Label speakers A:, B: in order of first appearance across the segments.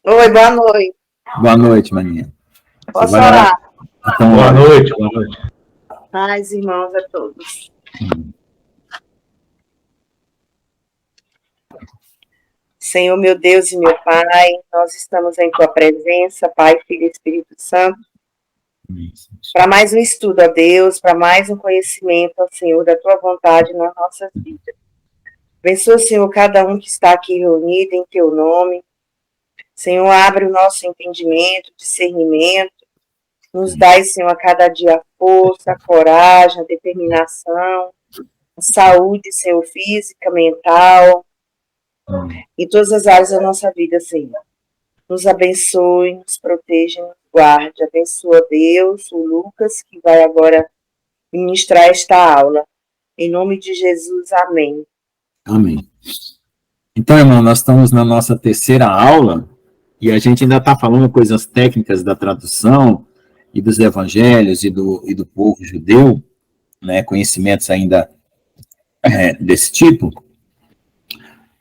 A: Oi, boa noite.
B: Boa noite, maninha.
A: Posso orar?
B: Então,
C: boa noite, boa noite.
A: Paz, irmãos, a todos. Senhor, meu Deus e meu Pai, nós estamos em Tua presença, Pai, Filho e Espírito Santo, para mais um estudo, ó Deus, para mais um conhecimento, ó Senhor, da Tua vontade nas nossas vidas. Abençoa, Senhor, cada um que está aqui reunido em Teu nome. Senhor, abre o nosso entendimento, discernimento. Nos dai, Senhor, a cada dia a força, a coragem, a determinação, a saúde, Senhor, física, mental, em todas as áreas da nossa vida, Senhor. Nos abençoe, nos proteja, nos guarde. Abençoa Deus, o Lucas, que vai agora ministrar esta aula. Em nome de Jesus, amém.
B: Amém. Então, irmão, nós estamos na nossa terceira aula e a gente ainda está falando coisas técnicas da tradução e dos evangelhos e do povo judeu, né, conhecimentos ainda desse tipo.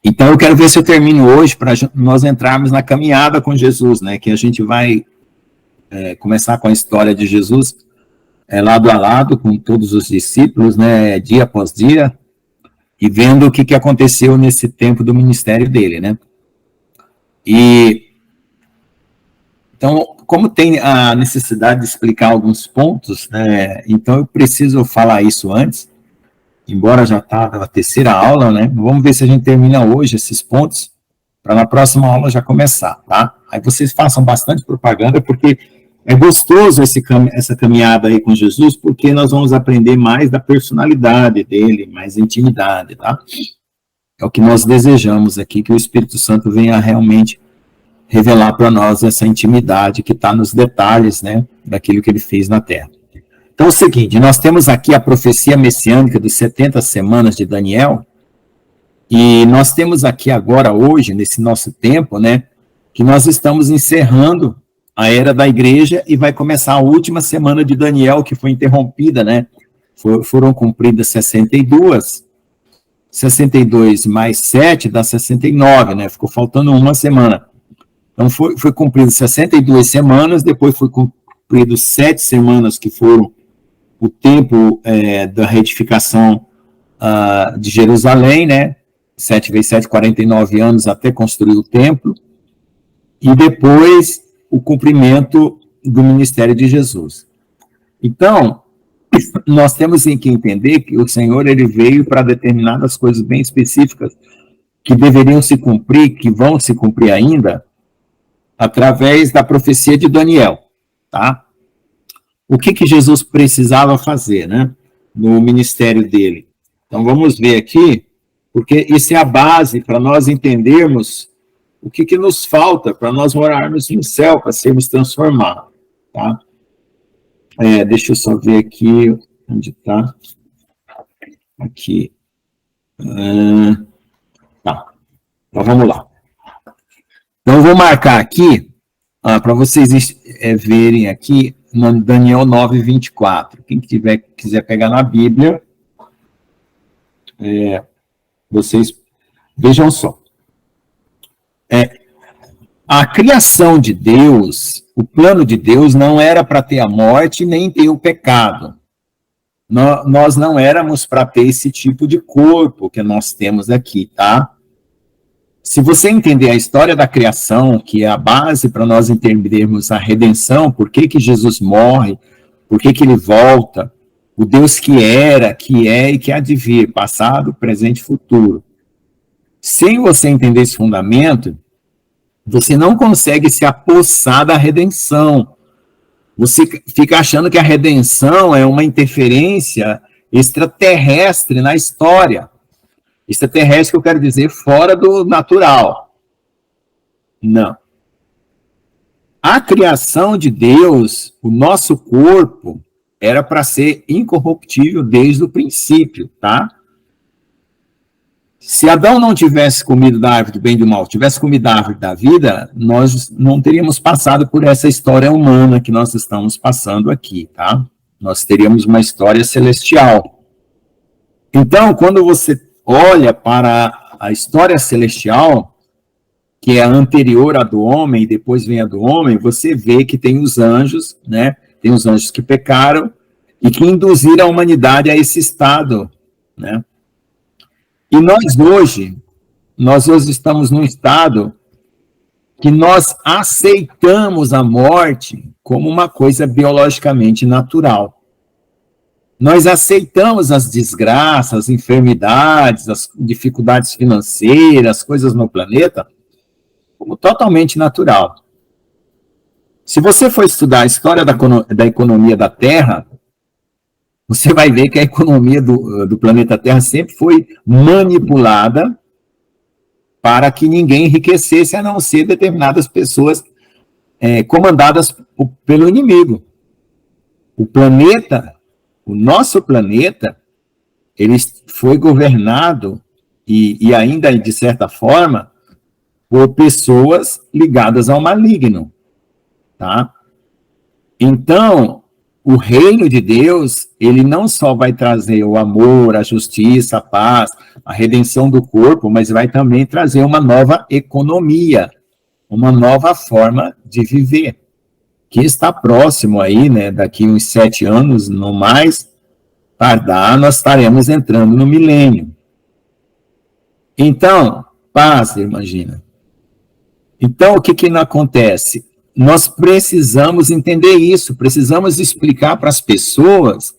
B: Então, eu quero ver se eu termino hoje para nós entrarmos na caminhada com Jesus, né, que a gente vai começar com a história de Jesus lado a lado com todos os discípulos, né, dia após dia, e vendo o que aconteceu nesse tempo do ministério dele, né. Então, como tem a necessidade de explicar alguns pontos, né, então eu preciso falar isso antes, embora já está na terceira aula, né, vamos ver se a gente termina hoje esses pontos, para na próxima aula já começar, tá? Aí vocês façam bastante propaganda, porque é gostoso essa caminhada aí com Jesus, porque nós vamos aprender mais da personalidade dele, mais intimidade, tá? É o que nós desejamos aqui, que o Espírito Santo venha realmente revelar para nós essa intimidade que está nos detalhes, né, daquilo que ele fez na Terra. Então é o seguinte, nós temos aqui a profecia messiânica dos 70 semanas de Daniel, e nós temos aqui agora, hoje, nesse nosso tempo, né, que nós estamos encerrando a era da igreja e vai começar a última semana de Daniel, que foi interrompida, né, foram cumpridas 62 mais 7 dá 69, né, ficou faltando uma semana. Então, foi cumprido 62 semanas, depois foi cumprido 7 semanas, que foram o tempo da reedificação de Jerusalém, né? 7 vezes 7, 49 anos até construir o templo. E depois, o cumprimento do ministério de Jesus. Então, nós temos que entender que o Senhor ele veio para determinadas coisas bem específicas que deveriam se cumprir, que vão se cumprir ainda, através da profecia de Daniel, tá? O que Jesus precisava fazer, né, no ministério dele? Então, vamos ver aqui, porque isso é a base para nós entendermos o que nos falta para nós morarmos no céu, para sermos transformados, tá? Deixa eu só ver aqui, onde está? Aqui. Tá, então vamos lá. Então, eu vou marcar aqui, para vocês verem aqui, no Daniel 9, 24. Quem quiser pegar na Bíblia, vocês vejam só. A criação de Deus, o plano de Deus não era para ter a morte, nem ter o pecado. Nós não éramos para ter esse tipo de corpo que nós temos aqui, tá? Se você entender a história da criação, que é a base para nós entendermos a redenção, por que Jesus morre, por que ele volta, o Deus que era, que é e que há de vir, passado, presente e futuro. Sem você entender esse fundamento, você não consegue se apossar da redenção. Você fica achando que a redenção é uma interferência extraterrestre na história. Extraterrestre que eu quero dizer fora do natural. Não. A criação de Deus, o nosso corpo, era para ser incorruptível desde o princípio, tá? Se Adão não tivesse comido da árvore do bem e do mal, tivesse comido da árvore da vida, nós não teríamos passado por essa história humana que nós estamos passando aqui, tá? Nós teríamos uma história celestial. Então, quando você olha para a história celestial, que é a anterior à do homem, e depois vem a do homem, você vê que tem os anjos, né? Tem os anjos que pecaram e que induziram a humanidade a esse estado, né? E nós hoje estamos num estado que nós aceitamos a morte como uma coisa biologicamente natural. Nós aceitamos as desgraças, as enfermidades, as dificuldades financeiras, coisas no planeta, como totalmente natural. Se você for estudar a história da economia da Terra, você vai ver que a economia do planeta Terra sempre foi manipulada para que ninguém enriquecesse, a não ser determinadas pessoas comandadas pelo inimigo. O nosso planeta, ele foi governado, e ainda de certa forma, por pessoas ligadas ao maligno, tá? Então, o reino de Deus, ele não só vai trazer o amor, a justiça, a paz, a redenção do corpo, mas vai também trazer uma nova economia, uma nova forma de viver, que está próximo aí, né, daqui uns 7 anos, no mais tardar, nós estaremos entrando no milênio. Então, paz, imagina. Então, o que não acontece? Nós precisamos entender isso, precisamos explicar para as pessoas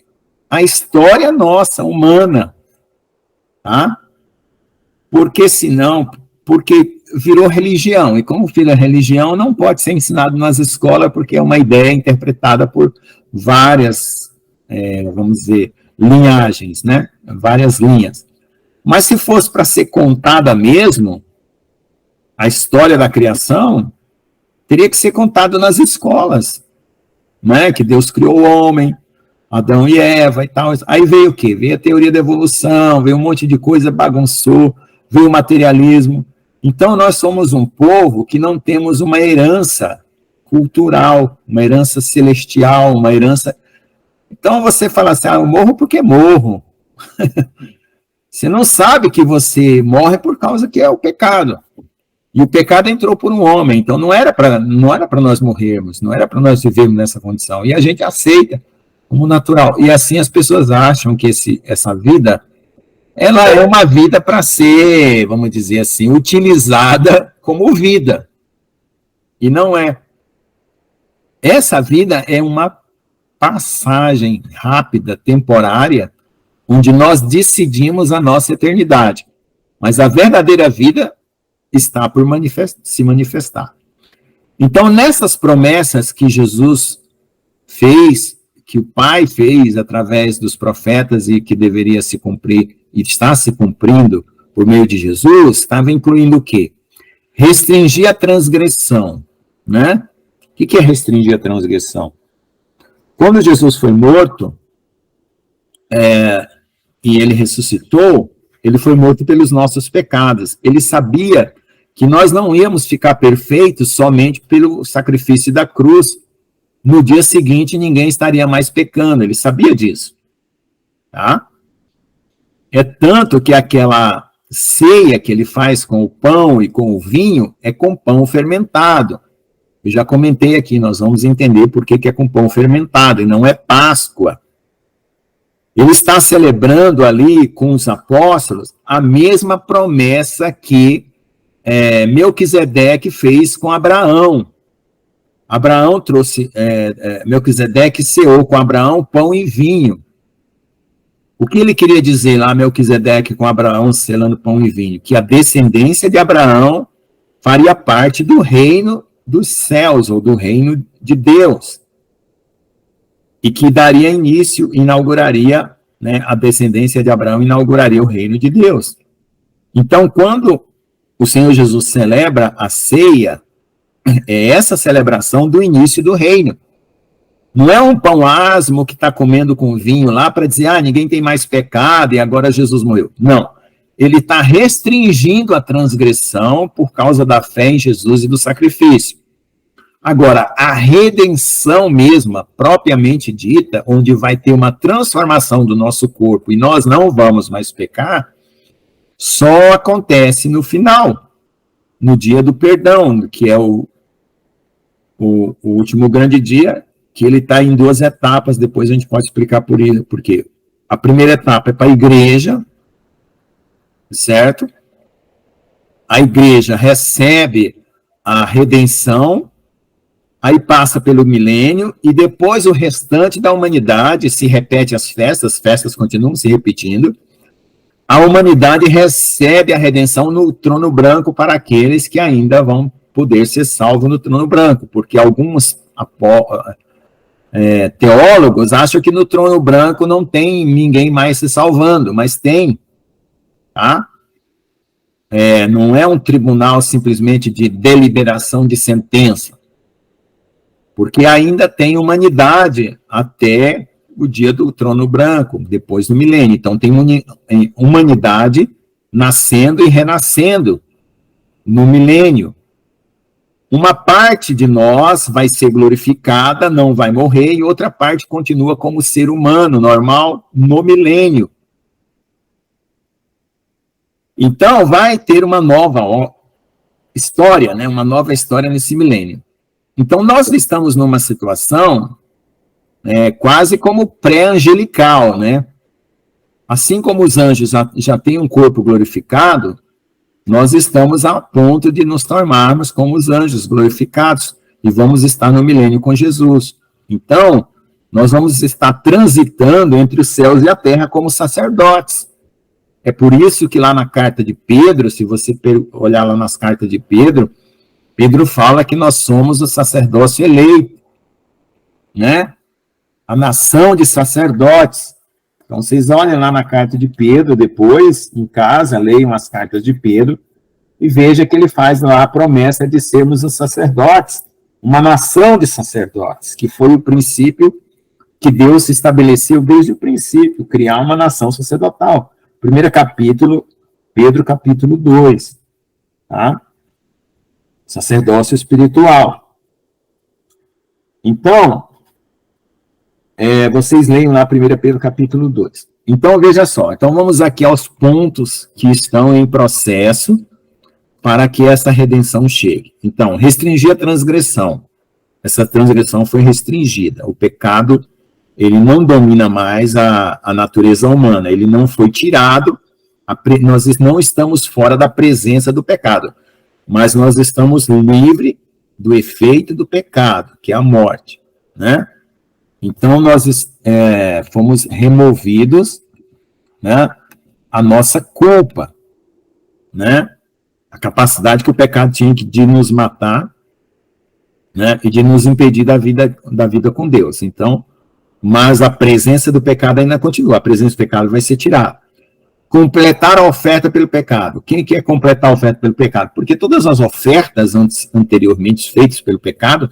B: a história nossa, humana, tá? Porque senão, porque virou religião, e como vira religião, não pode ser ensinado nas escolas, porque é uma ideia interpretada por várias, vamos dizer, linhagens, né? Várias linhas. Mas se fosse para ser contada mesmo, a história da criação teria que ser contada nas escolas, né? Que Deus criou o homem, Adão e Eva e tal. Aí veio o quê? Veio a teoria da evolução, veio um monte de coisa, bagunçou, veio o materialismo. Então, nós somos um povo que não temos uma herança cultural, uma herança celestial, uma herança... Então, você fala assim, eu morro porque morro. Você não sabe que você morre por causa que é o pecado. E o pecado entrou por um homem, então não era para nós morrermos, não era para nós vivermos nessa condição. E a gente aceita como natural. E assim as pessoas acham que essa vida, ela é uma vida para ser, vamos dizer assim, utilizada como vida. E não é. Essa vida é uma passagem rápida, temporária, onde nós decidimos a nossa eternidade. Mas a verdadeira vida está por se manifestar. Então, nessas promessas que Jesus fez, que o Pai fez através dos profetas e que deveria se cumprir, e está se cumprindo por meio de Jesus, estava incluindo o quê? Restringir a transgressão, né? O que é restringir a transgressão? Quando Jesus foi morto, e ele ressuscitou, ele foi morto pelos nossos pecados. Ele sabia que nós não íamos ficar perfeitos somente pelo sacrifício da cruz. No dia seguinte, ninguém estaria mais pecando. Ele sabia disso. Tá? É tanto que aquela ceia que ele faz com o pão e com o vinho é com pão fermentado. Eu já comentei aqui, nós vamos entender por que é com pão fermentado e não é Páscoa. Ele está celebrando ali com os apóstolos a mesma promessa que Melquisedeque fez com Abraão. Abraão trouxe, Melquisedeque ceou com Abraão pão e vinho. O que ele queria dizer lá, Melquisedeque com Abraão selando pão e vinho? Que a descendência de Abraão faria parte do reino dos céus, ou do reino de Deus. E que daria início, inauguraria, né, a descendência de Abraão inauguraria o reino de Deus. Então, quando o Senhor Jesus celebra a ceia, é essa celebração do início do reino. Não é um pão asmo que está comendo com vinho lá para dizer, ninguém tem mais pecado e agora Jesus morreu. Não. Ele está restringindo a transgressão por causa da fé em Jesus e do sacrifício. Agora, a redenção mesma, propriamente dita, onde vai ter uma transformação do nosso corpo e nós não vamos mais pecar, só acontece no final. no dia do perdão, que é o último grande dia, que ele está em 2 etapas, depois a gente pode explicar por isso, porque a primeira etapa é para a igreja, certo? A igreja recebe a redenção, aí passa pelo milênio, e depois o restante da humanidade se repete as festas continuam se repetindo, a humanidade recebe a redenção no trono branco para aqueles que ainda vão poder ser salvos no trono branco, porque alguns teólogos acham que no trono branco não tem ninguém mais se salvando, mas tem, tá? Não é um tribunal simplesmente de deliberação de sentença, porque ainda tem humanidade até o dia do trono branco, depois do milênio. Então tem humanidade nascendo e renascendo no milênio. Uma parte de nós vai ser glorificada, não vai morrer, e outra parte continua como ser humano normal no milênio. Então, vai ter uma nova história, né? Uma nova história nesse milênio. Então, nós estamos numa situação quase como pré-angelical, né? Assim como os anjos já têm um corpo glorificado, nós estamos a ponto de nos tornarmos como os anjos glorificados e vamos estar no milênio com Jesus. Então, nós vamos estar transitando entre os céus e a terra como sacerdotes. É por isso que lá na carta de Pedro, se você olhar lá nas cartas de Pedro, Pedro fala que nós somos o sacerdócio eleito, né? A nação de sacerdotes. Então, vocês olhem lá na carta de Pedro, depois, em casa, leiam as cartas de Pedro, e veja que ele faz lá a promessa de sermos os sacerdotes, uma nação de sacerdotes, que foi o princípio que Deus estabeleceu desde o princípio, criar uma nação sacerdotal. Primeiro capítulo, Pedro capítulo 2, tá? Sacerdócio espiritual. Então, vocês leiam lá 1 Pedro capítulo 2. Então, veja só. Então, vamos aqui aos pontos que estão em processo para que essa redenção chegue. Então, restringir a transgressão. Essa transgressão foi restringida. O pecado, ele não domina mais a natureza humana. Ele não foi tirado. Nós não estamos fora da presença do pecado. Mas nós estamos livres do efeito do pecado, que é a morte, né? Então, nós fomos removidos, né, a nossa culpa, né, a capacidade que o pecado tinha de nos matar, né, e de nos impedir da vida com Deus. Então, mas a presença do pecado ainda continua, a presença do pecado vai ser tirada. Completar a oferta pelo pecado. Quem quer completar a oferta pelo pecado? Porque todas as ofertas anteriormente feitas pelo pecado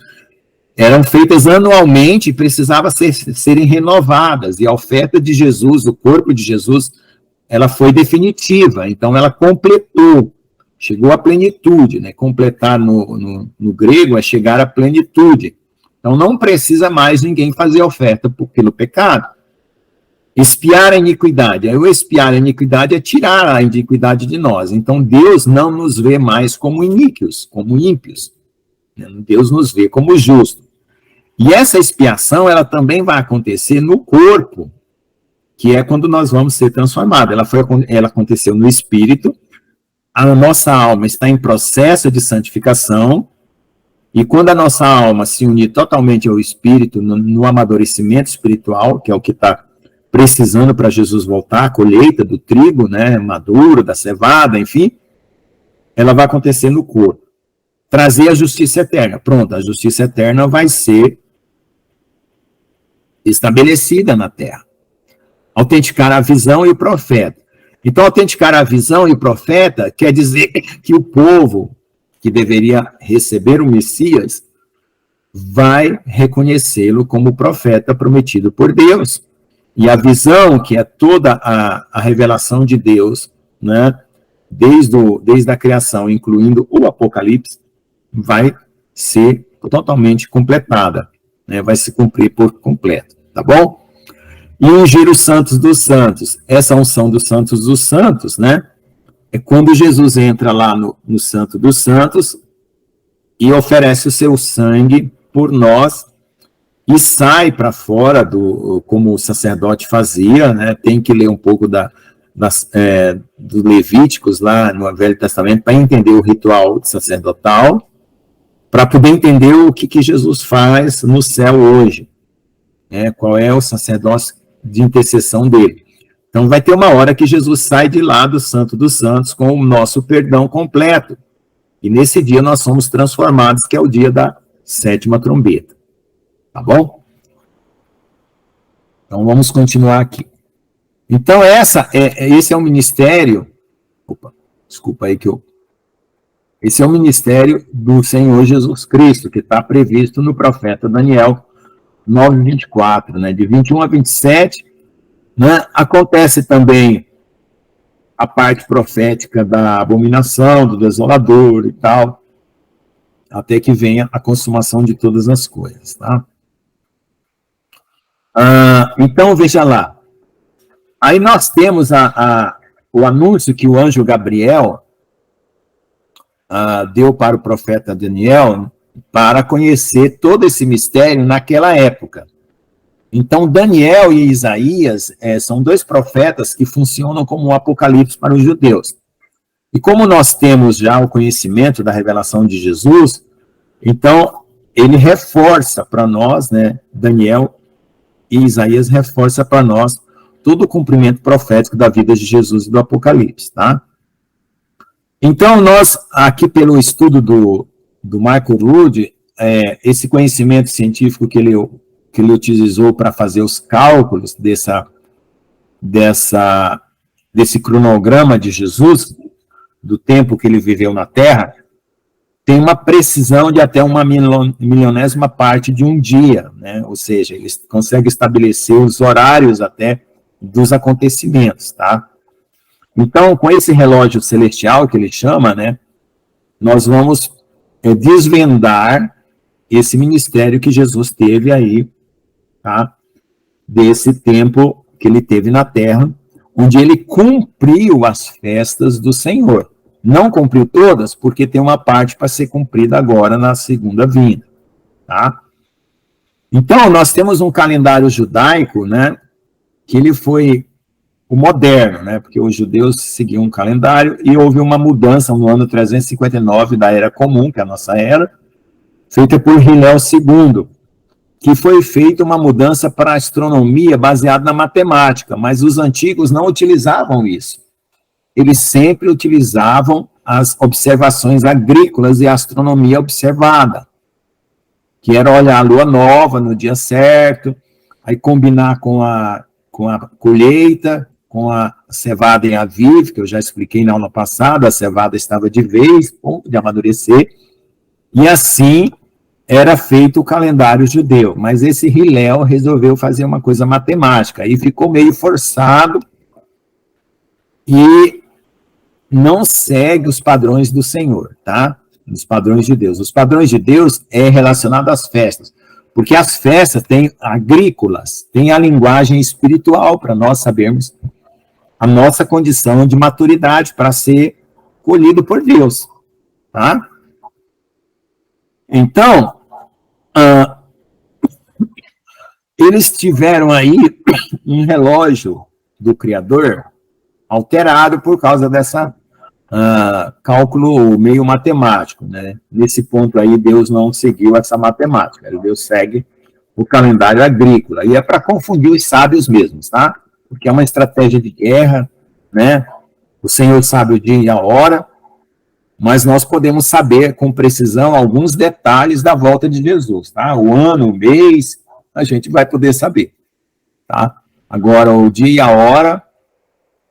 B: eram feitas anualmente e precisavam serem renovadas. E a oferta de Jesus, o corpo de Jesus, ela foi definitiva. Então, ela completou, chegou à plenitude, né? Completar no grego é chegar à plenitude. Então, não precisa mais ninguém fazer oferta pelo pecado. Expiar a iniquidade. O expiar a iniquidade é tirar a iniquidade de nós. Então, Deus não nos vê mais como iníquios, como ímpios. Deus nos vê como justos. E essa expiação, ela também vai acontecer no corpo, que é quando nós vamos ser transformados. Ela aconteceu no espírito, a nossa alma está em processo de santificação, e quando a nossa alma se unir totalmente ao espírito, no amadurecimento espiritual, que é o que está precisando para Jesus voltar, a colheita do trigo, né, maduro, da cevada, enfim, ela vai acontecer no corpo. Trazer a justiça eterna. Pronto, a justiça eterna vai ser estabelecida na terra. Autenticar a visão e o profeta. Então, autenticar a visão e o profeta quer dizer que o povo que deveria receber o Messias vai reconhecê-lo como profeta prometido por Deus. E a visão, que é toda a revelação de Deus, né, desde a criação, incluindo o Apocalipse, vai ser totalmente completada, né, vai se cumprir por completo, tá bom? E ungir os santos dos santos. Essa unção dos santos, né, é quando Jesus entra lá no Santo dos Santos e oferece o seu sangue por nós e sai para fora, como o sacerdote fazia, né? Tem que ler um pouco dos Levíticos lá no Velho Testamento para entender o ritual sacerdotal, para poder entender o que Jesus faz no céu hoje, né? Qual é o sacerdócio de intercessão dele. Então vai ter uma hora que Jesus sai de lá do Santo dos Santos com o nosso perdão completo. E nesse dia nós somos transformados, que é o dia da 7ª trombeta. Tá bom? Então vamos continuar aqui. Então esse é o ministério... Desculpa aí que eu... Esse é o ministério do Senhor Jesus Cristo, que está previsto no profeta Daniel 9:24, né? De 21 a 27, né? Acontece também a parte profética da abominação, do desolador e tal, até que venha a consumação de todas as coisas, tá? Então, veja lá. Aí nós temos o anúncio que o anjo Gabriel deu para o profeta Daniel para conhecer todo esse mistério naquela época. Então, Daniel e Isaías são 2 profetas que funcionam como um apocalipse para os judeus. E como nós temos já o conhecimento da revelação de Jesus, então ele reforça para nós, né, Daniel e Isaías reforça para nós todo o cumprimento profético da vida de Jesus e do Apocalipse, tá? Então, nós, aqui pelo estudo do Michael Rood, esse conhecimento científico que ele utilizou para fazer os cálculos desse cronograma de Jesus, do tempo que ele viveu na Terra, tem uma precisão de até 1/milionésima parte de um dia, né? Ou seja, ele consegue estabelecer os horários até dos acontecimentos, tá? Então, com esse relógio celestial que ele chama, né, nós vamos desvendar esse ministério que Jesus teve aí, tá? Desse tempo que ele teve na Terra, onde ele cumpriu as festas do Senhor. Não cumpriu todas, porque tem uma parte para ser cumprida agora na segunda vinda, tá? Então, nós temos um calendário judaico, né, que ele foi o moderno, né, porque os judeus seguiam um calendário e houve uma mudança no ano 359 da Era Comum, que é a nossa era, feita por Hillel II, que foi feita uma mudança para a astronomia baseada na matemática, mas os antigos não utilizavam isso. Eles sempre utilizavam as observações agrícolas e a astronomia observada, que era olhar a lua nova no dia certo, aí combinar com a colheita, com a cevada em aviv, que eu já expliquei na aula passada, a cevada estava de vez, ponto de amadurecer, e assim era feito o calendário judeu, mas esse Hillel resolveu fazer uma coisa matemática, e ficou meio forçado, e não segue os padrões do Senhor, tá? Os padrões de Deus. Os padrões de Deus é relacionado às festas, porque as festas têm agrícolas, têm a linguagem espiritual para nós sabermos a nossa condição de maturidade para ser colhido por Deus, tá? Então, eles tiveram aí um relógio do Criador alterado por causa dessa cálculo meio matemático, né? Nesse ponto aí, Deus não seguiu essa matemática, Deus segue o calendário agrícola, e é para confundir os sábios mesmos, tá? Porque é uma estratégia de guerra, né? O Senhor sabe o dia e a hora, mas nós podemos saber com precisão alguns detalhes da volta de Jesus, tá? O ano, o mês, a gente vai poder saber, tá? Agora, o dia e a hora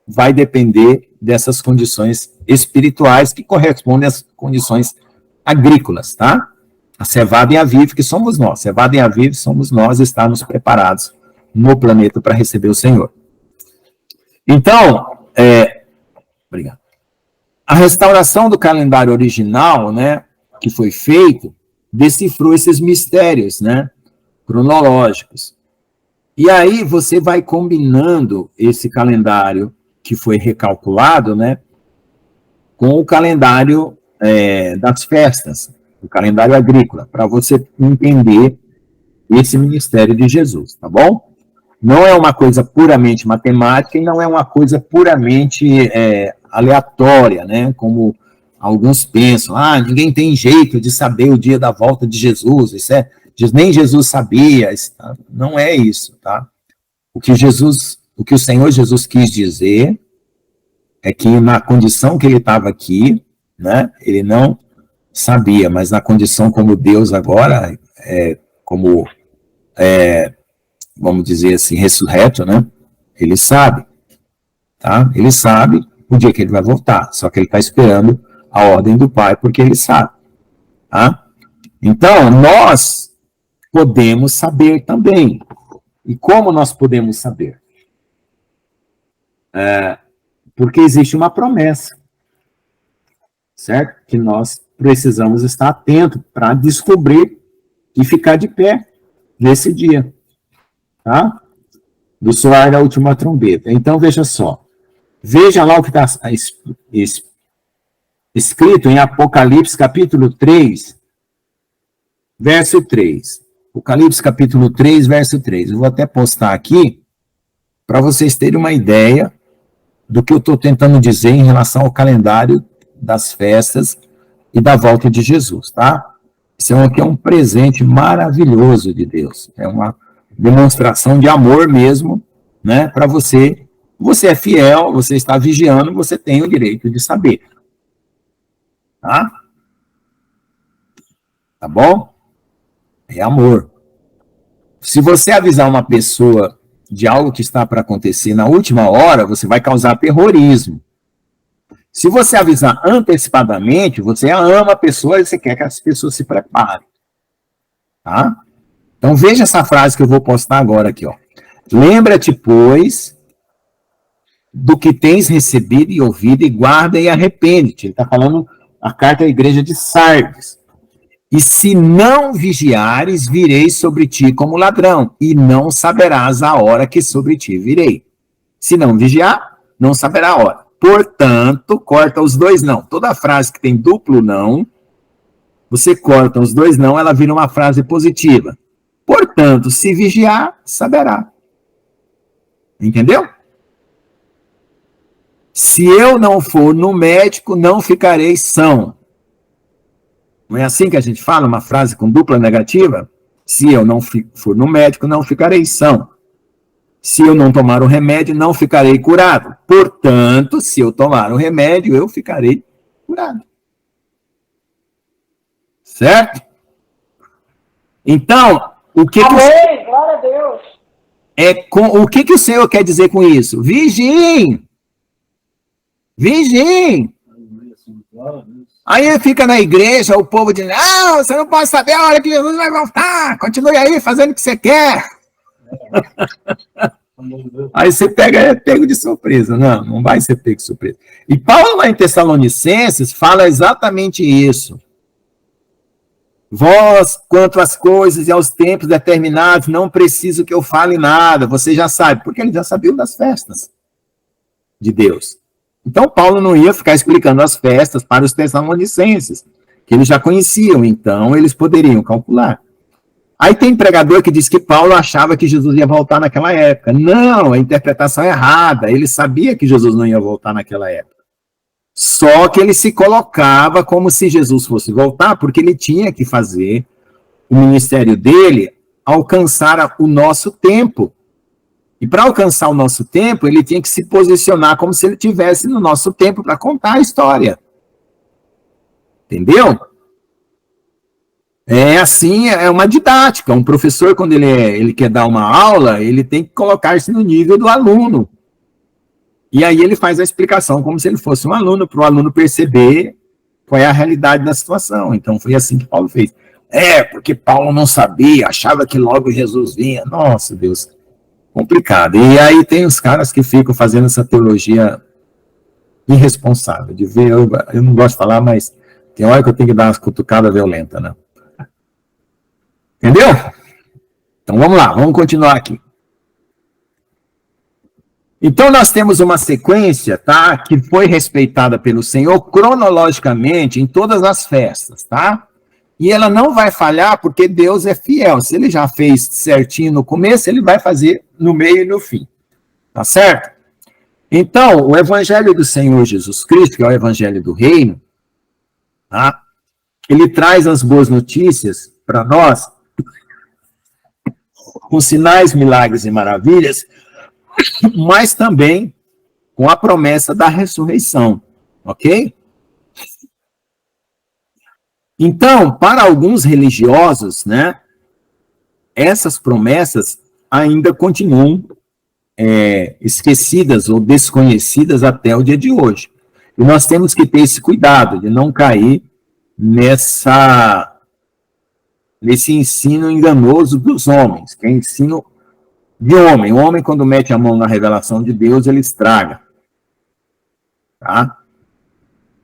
B: vai depender dessas condições espirituais que correspondem às condições agrícolas, tá? A cevada em aviv, que somos nós. Cevada em aviv somos nós, estarmos preparados no planeta para receber o Senhor. Então, obrigado. A restauração do calendário original, né, que foi feito, decifrou esses mistérios, né, cronológicos. E aí você vai combinando esse calendário que foi recalculado, né, com o calendário das festas, o calendário agrícola, para você entender esse ministério de Jesus, tá bom? Não é uma coisa puramente matemática e não é uma coisa puramente aleatória, né? Como alguns pensam. Ninguém tem jeito de saber o dia da volta de Jesus. Nem Jesus sabia. Não é isso, tá? O que o Senhor Jesus quis dizer é que na condição que ele estava aqui, né? Ele não sabia, mas na condição como Deus agora, vamos dizer assim, ressurreto, né? Ele sabe, tá? Ele sabe o dia que ele vai voltar, só que ele está esperando a ordem do Pai, porque ele sabe, tá? Então, nós podemos saber também. E como nós podemos saber? Porque existe uma promessa, certo? Que nós precisamos estar atentos para descobrir e ficar de pé nesse dia, tá? Do soar da última trombeta. Então, veja só. Veja lá o que está escrito em Apocalipse, capítulo 3, verso 3. Apocalipse, capítulo 3, verso 3. Eu vou até postar aqui para vocês terem uma ideia do que eu estou tentando dizer em relação ao calendário das festas e da volta de Jesus, tá? Isso aqui é um presente maravilhoso de Deus. É uma demonstração de amor mesmo, né? Para você. Você é fiel, você está vigiando, você tem o direito de saber. Tá? Tá bom? É amor. Se você avisar uma pessoa de algo que está para acontecer na última hora, você vai causar terrorismo. Se você avisar antecipadamente, você ama a pessoa e você quer que as pessoas se preparem. Tá? Então veja essa frase que eu vou postar agora aqui, ó. Lembra-te, pois, do que tens recebido e ouvido, e guarda e arrepende-te. Ele está falando a carta à igreja de Sardes. E se não vigiares, virei sobre ti como ladrão, e não saberás a hora que sobre ti virei. Se não vigiar, não saberá a hora. Portanto, corta os dois não. Toda frase que tem duplo não, você corta os dois não, ela vira uma frase positiva. Portanto, se vigiar, saberá. Entendeu? Se eu não for no médico, não ficarei são. Não é assim que a gente fala, uma frase com dupla negativa? Se eu não for no médico, não ficarei são. Se eu não tomar o remédio, não ficarei curado. Portanto, se eu tomar o remédio, eu ficarei curado. Certo? Então, o que
C: Amém, glória a Deus.
B: O que o Senhor quer dizer com isso? Vigiem! Vigiem! Aí fica na igreja, o povo diz, não, você não pode saber a hora que Jesus vai voltar, continue aí fazendo o que você quer. Aí você é pego de surpresa. Não vai ser pego de surpresa. E Paulo lá em Tessalonicenses fala exatamente isso. Vós, quanto às coisas e aos tempos determinados, não preciso que eu fale nada, você já sabe, porque ele já sabia das festas de Deus. Então, Paulo não ia ficar explicando as festas para os tessalonicenses, que eles já conheciam, então eles poderiam calcular. Aí tem pregador que diz que Paulo achava que Jesus ia voltar naquela época. Não, a interpretação é errada. Ele sabia que Jesus não ia voltar naquela época. Só que ele se colocava como se Jesus fosse voltar, porque ele tinha que fazer o ministério dele alcançar o nosso tempo. E para alcançar o nosso tempo, ele tinha que se posicionar como se ele estivesse no nosso tempo para contar a história. Entendeu? É assim, é uma didática. Um professor, quando ele quer dar uma aula, ele tem que colocar-se no nível do aluno. E aí ele faz a explicação como se ele fosse um aluno, para o aluno perceber qual é a realidade da situação. Então foi assim que Paulo fez. Porque Paulo não sabia, achava que logo Jesus vinha. Nossa, Deus, complicado. E aí tem os caras que ficam fazendo essa teologia irresponsável, de ver, eu não gosto de falar, mas tem hora que eu tenho que dar umas cutucadas violentas, né? Entendeu? Então vamos lá, vamos continuar aqui. Então, nós temos uma sequência, tá? Que foi respeitada pelo Senhor cronologicamente em todas as festas, tá? E ela não vai falhar porque Deus é fiel. Se ele já fez certinho no começo, ele vai fazer no meio e no fim. Tá certo? Então, o Evangelho do Senhor Jesus Cristo, que é o Evangelho do Reino, tá? Ele traz as boas notícias para nós, com sinais, milagres e maravilhas, mas também com a promessa da ressurreição, ok? Então, para alguns religiosos, né, essas promessas ainda continuam esquecidas ou desconhecidas até o dia de hoje. E nós temos que ter esse cuidado de não cair nesse ensino enganoso dos homens, que é ensino de homem. O homem, quando mete a mão na revelação de Deus, ele estraga. Tá?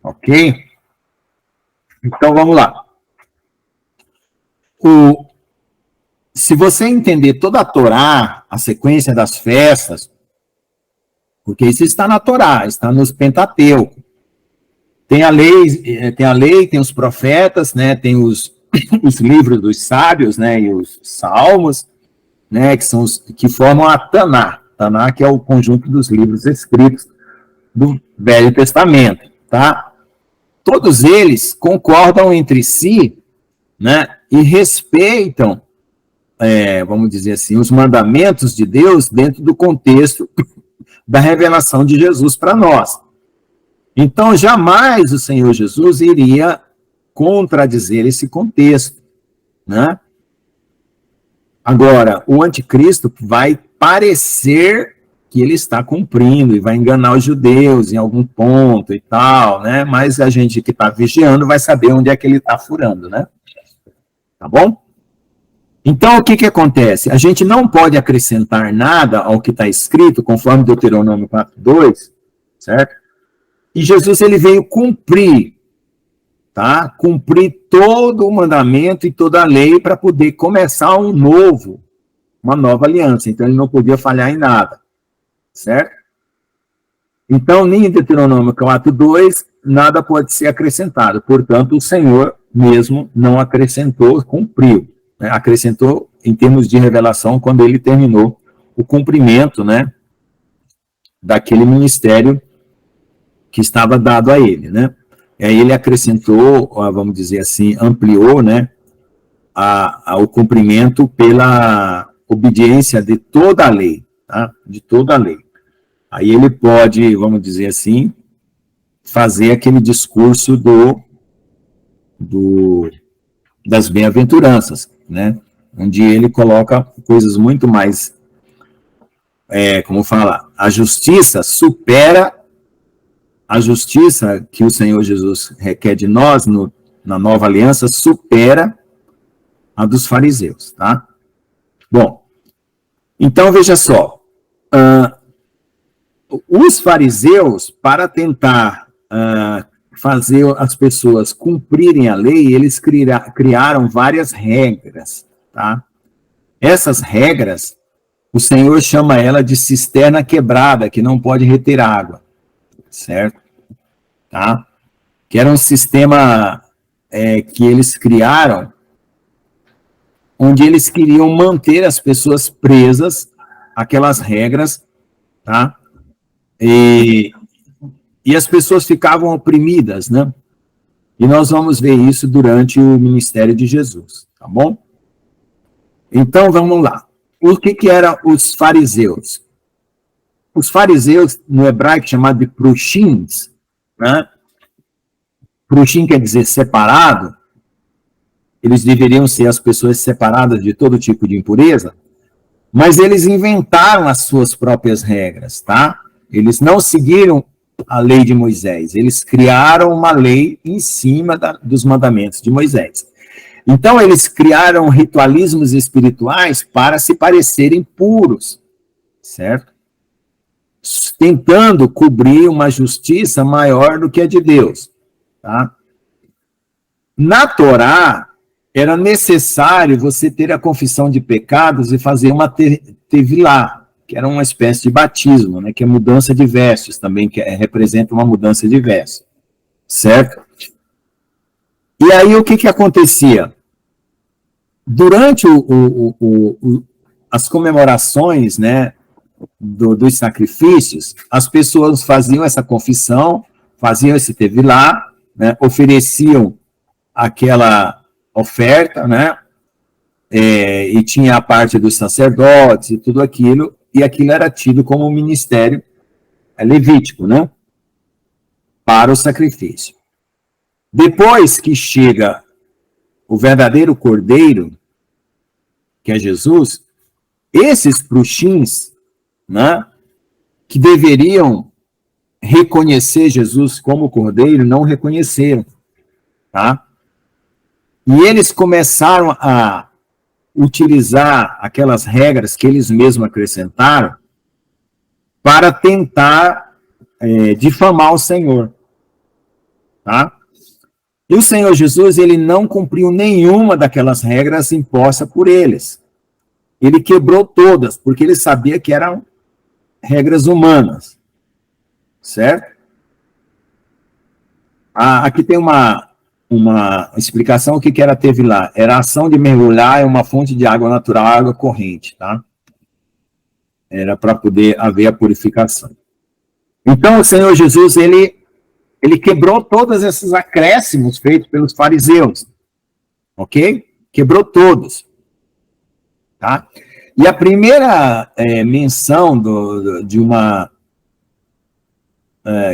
B: Ok? Então, vamos lá. Se você entender toda a Torá, a sequência das festas, porque isso está na Torá, está nos Pentateuco. Tem a lei, tem os profetas, né, tem os livros dos sábios, né, e os salmos, né, que formam a Taná. Taná, que é o conjunto dos livros escritos do Velho Testamento, tá? Todos eles concordam entre si, né, e respeitam, vamos dizer assim, os mandamentos de Deus dentro do contexto da revelação de Jesus para nós. Então, jamais o Senhor Jesus iria contradizer esse contexto, né? Agora, o anticristo vai parecer que ele está cumprindo e vai enganar os judeus em algum ponto e tal, né? Mas a gente que está vigiando vai saber onde é que ele está furando, né? Tá bom? Então, o que acontece? A gente não pode acrescentar nada ao que está escrito, conforme Deuteronômio 4:2, certo? E Jesus, ele veio cumprir, tá? Cumprir todo o mandamento e toda a lei para poder começar uma nova aliança. Então, ele não podia falhar em nada, certo? Então, nem em Deuteronômio 4:2, nada pode ser acrescentado. Portanto, o Senhor mesmo não acrescentou, cumpriu. Né? Acrescentou em termos de revelação quando ele terminou o cumprimento, né, daquele ministério que estava dado a ele, né? Aí ele acrescentou, vamos dizer assim, ampliou, né, o cumprimento pela obediência de toda a lei, tá? De toda a lei. Aí ele pode, vamos dizer assim, fazer aquele discurso das bem-aventuranças, né? Onde ele coloca coisas muito mais, como falar, a justiça supera a justiça que o Senhor Jesus requer de nós na nova aliança, supera a dos fariseus, tá? Bom, então veja só, os fariseus, para tentar fazer as pessoas cumprirem a lei, eles criaram várias regras, tá? Essas regras, o Senhor chama ela de cisterna quebrada, que não pode reter água, certo? Tá? Que era um sistema que eles criaram, onde eles queriam manter as pessoas presas àquelas regras, tá? E as pessoas ficavam oprimidas, né? E nós vamos ver isso durante o ministério de Jesus, tá bom? Então, vamos lá. O que eram os fariseus? Os fariseus, no hebraico, chamado de prushins, né? Prushim quer dizer separado. Eles deveriam ser as pessoas separadas de todo tipo de impureza, mas eles inventaram as suas próprias regras, tá? Eles não seguiram a lei de Moisés, eles criaram uma lei em cima dos mandamentos de Moisés. Então, eles criaram ritualismos espirituais para se parecerem puros, certo? Tentando cobrir uma justiça maior do que a de Deus, tá? Na Torá, era necessário você ter a confissão de pecados e fazer uma tevilá, que era uma espécie de batismo, né, que é mudança de vestes também, que representa uma mudança de vestes, certo? E aí o que acontecia? Durante as comemorações, né, dos sacrifícios, as pessoas faziam essa confissão, faziam esse tevilá, né, ofereciam aquela oferta, né, e tinha a parte dos sacerdotes e tudo aquilo, e aquilo era tido como um ministério levítico, né, para o sacrifício. Depois que chega o verdadeiro cordeiro, que é Jesus, esses bruxins, né, que deveriam reconhecer Jesus como cordeiro, não reconheceram, tá? E eles começaram a utilizar aquelas regras que eles mesmos acrescentaram para tentar difamar o Senhor, tá? E o Senhor Jesus, ele não cumpriu nenhuma daquelas regras impostas por eles. Ele quebrou todas, porque ele sabia que eram regras humanas, certo? Aqui tem uma explicação, o que era tevilá? Era a ação de mergulhar em uma fonte de água natural, água corrente, tá? Era para poder haver a purificação. Então, o Senhor Jesus, ele quebrou todos esses acréscimos feitos pelos fariseus, ok? Quebrou todos, tá? E a primeira menção de uma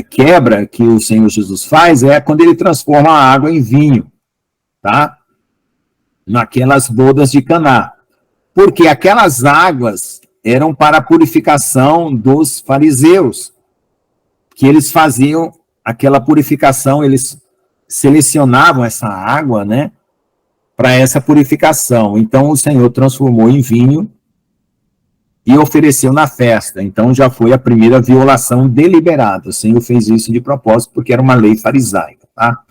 B: quebra que o Senhor Jesus faz é quando ele transforma a água em vinho, tá? Naquelas bodas de Caná. Porque aquelas águas eram para a purificação dos fariseus, que eles faziam aquela purificação, eles selecionavam essa água, né, para essa purificação. Então, o Senhor transformou em vinho e ofereceu na festa. Então, já foi a primeira violação deliberada. O Senhor fez isso de propósito, porque era uma lei farisaica, tá?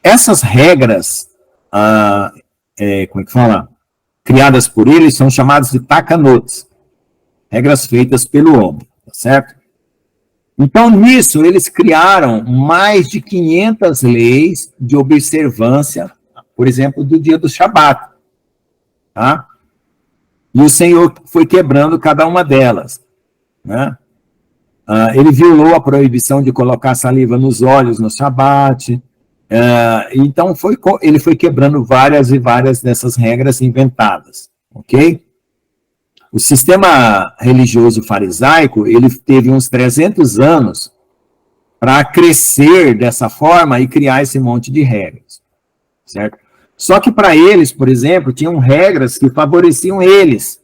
B: Essas regras, como é que fala? Criadas por ele, são chamadas de takanotes, regras feitas pelo homem, tá certo? Então, nisso, eles criaram mais de 500 leis de observância, por exemplo, do dia do Shabat, tá? E o Senhor foi quebrando cada uma delas, né? Ele violou a proibição de colocar saliva nos olhos no Shabat. Então, ele foi quebrando várias e várias dessas regras inventadas, ok? O sistema religioso farisaico, ele teve uns 300 anos para crescer dessa forma e criar esse monte de regras, certo? Só que para eles, por exemplo, tinham regras que favoreciam eles,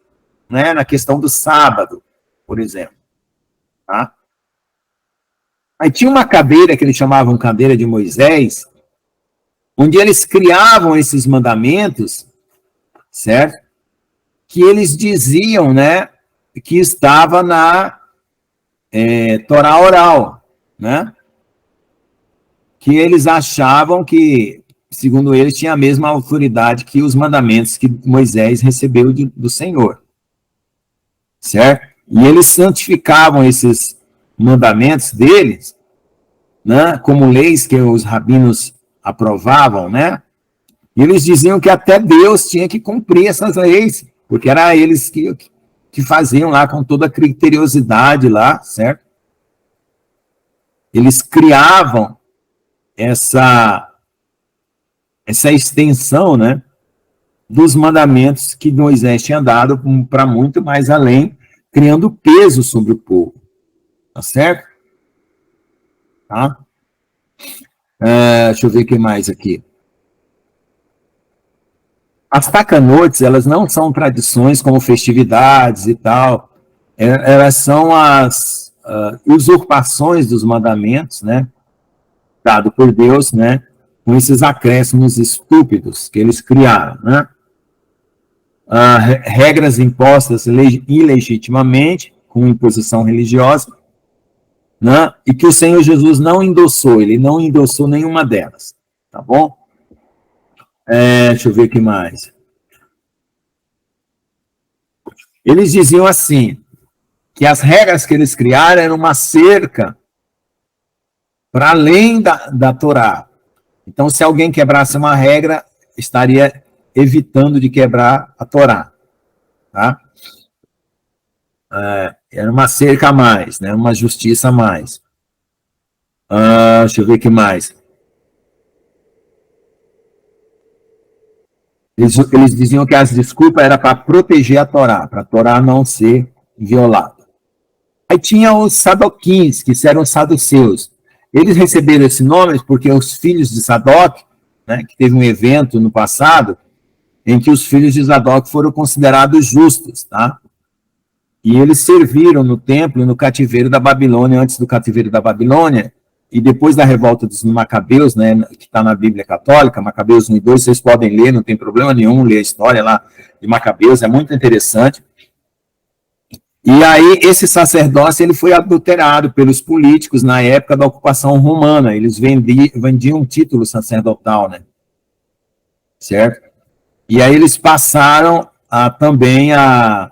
B: né, na questão do sábado, por exemplo, tá? Aí tinha uma cadeira que eles chamavam cadeira de Moisés, onde eles criavam esses mandamentos, certo? Que eles diziam, né, que estava na Torá oral, né? Que eles achavam que, segundo eles, tinha a mesma autoridade que os mandamentos que Moisés recebeu do Senhor, certo? E eles santificavam esses mandamentos deles, né, como leis que os rabinos aprovavam, né? E eles diziam que até Deus tinha que cumprir essas leis, porque era eles que faziam lá com toda a criteriosidade lá, certo? Eles criavam essa extensão, né, dos mandamentos que Moisés tinha dado para muito mais além, criando peso sobre o povo, tá certo? Tá? Deixa eu ver o que mais aqui. As takanotes, elas não são tradições como festividades e tal, elas são as usurpações dos mandamentos, né, dado por Deus, né, com esses acréscimos estúpidos que eles criaram, né? Regras impostas ilegitimamente, com imposição religiosa, né, e que o Senhor Jesus não endossou, ele não endossou nenhuma delas, tá bom? Deixa eu ver o que mais. Eles diziam assim, que as regras que eles criaram eram uma cerca para além da Torá. Então, se alguém quebrasse uma regra, estaria evitando de quebrar a Torá. Tá? Era uma cerca a mais, né? Uma justiça a mais. Deixa eu ver o que mais. Eles diziam que as desculpas eram para proteger a Torá, para a Torá não ser violada. Aí tinha os sadoquins, que eram os saduceus. Eles receberam esse nome porque os filhos de Sadoc, né, que teve um evento no passado, em que os filhos de Sadoc foram considerados justos, tá? E eles serviram no templo, no cativeiro da Babilônia, antes do cativeiro da Babilônia, e depois da revolta dos Macabeus, né, que está na Bíblia Católica, Macabeus 1 e 2, vocês podem ler, não tem problema nenhum, ler a história lá de Macabeus, é muito interessante. E aí, esse sacerdócio, ele foi adulterado pelos políticos na época da ocupação romana, eles vendiam um título sacerdotal, né, certo? E aí eles passaram também a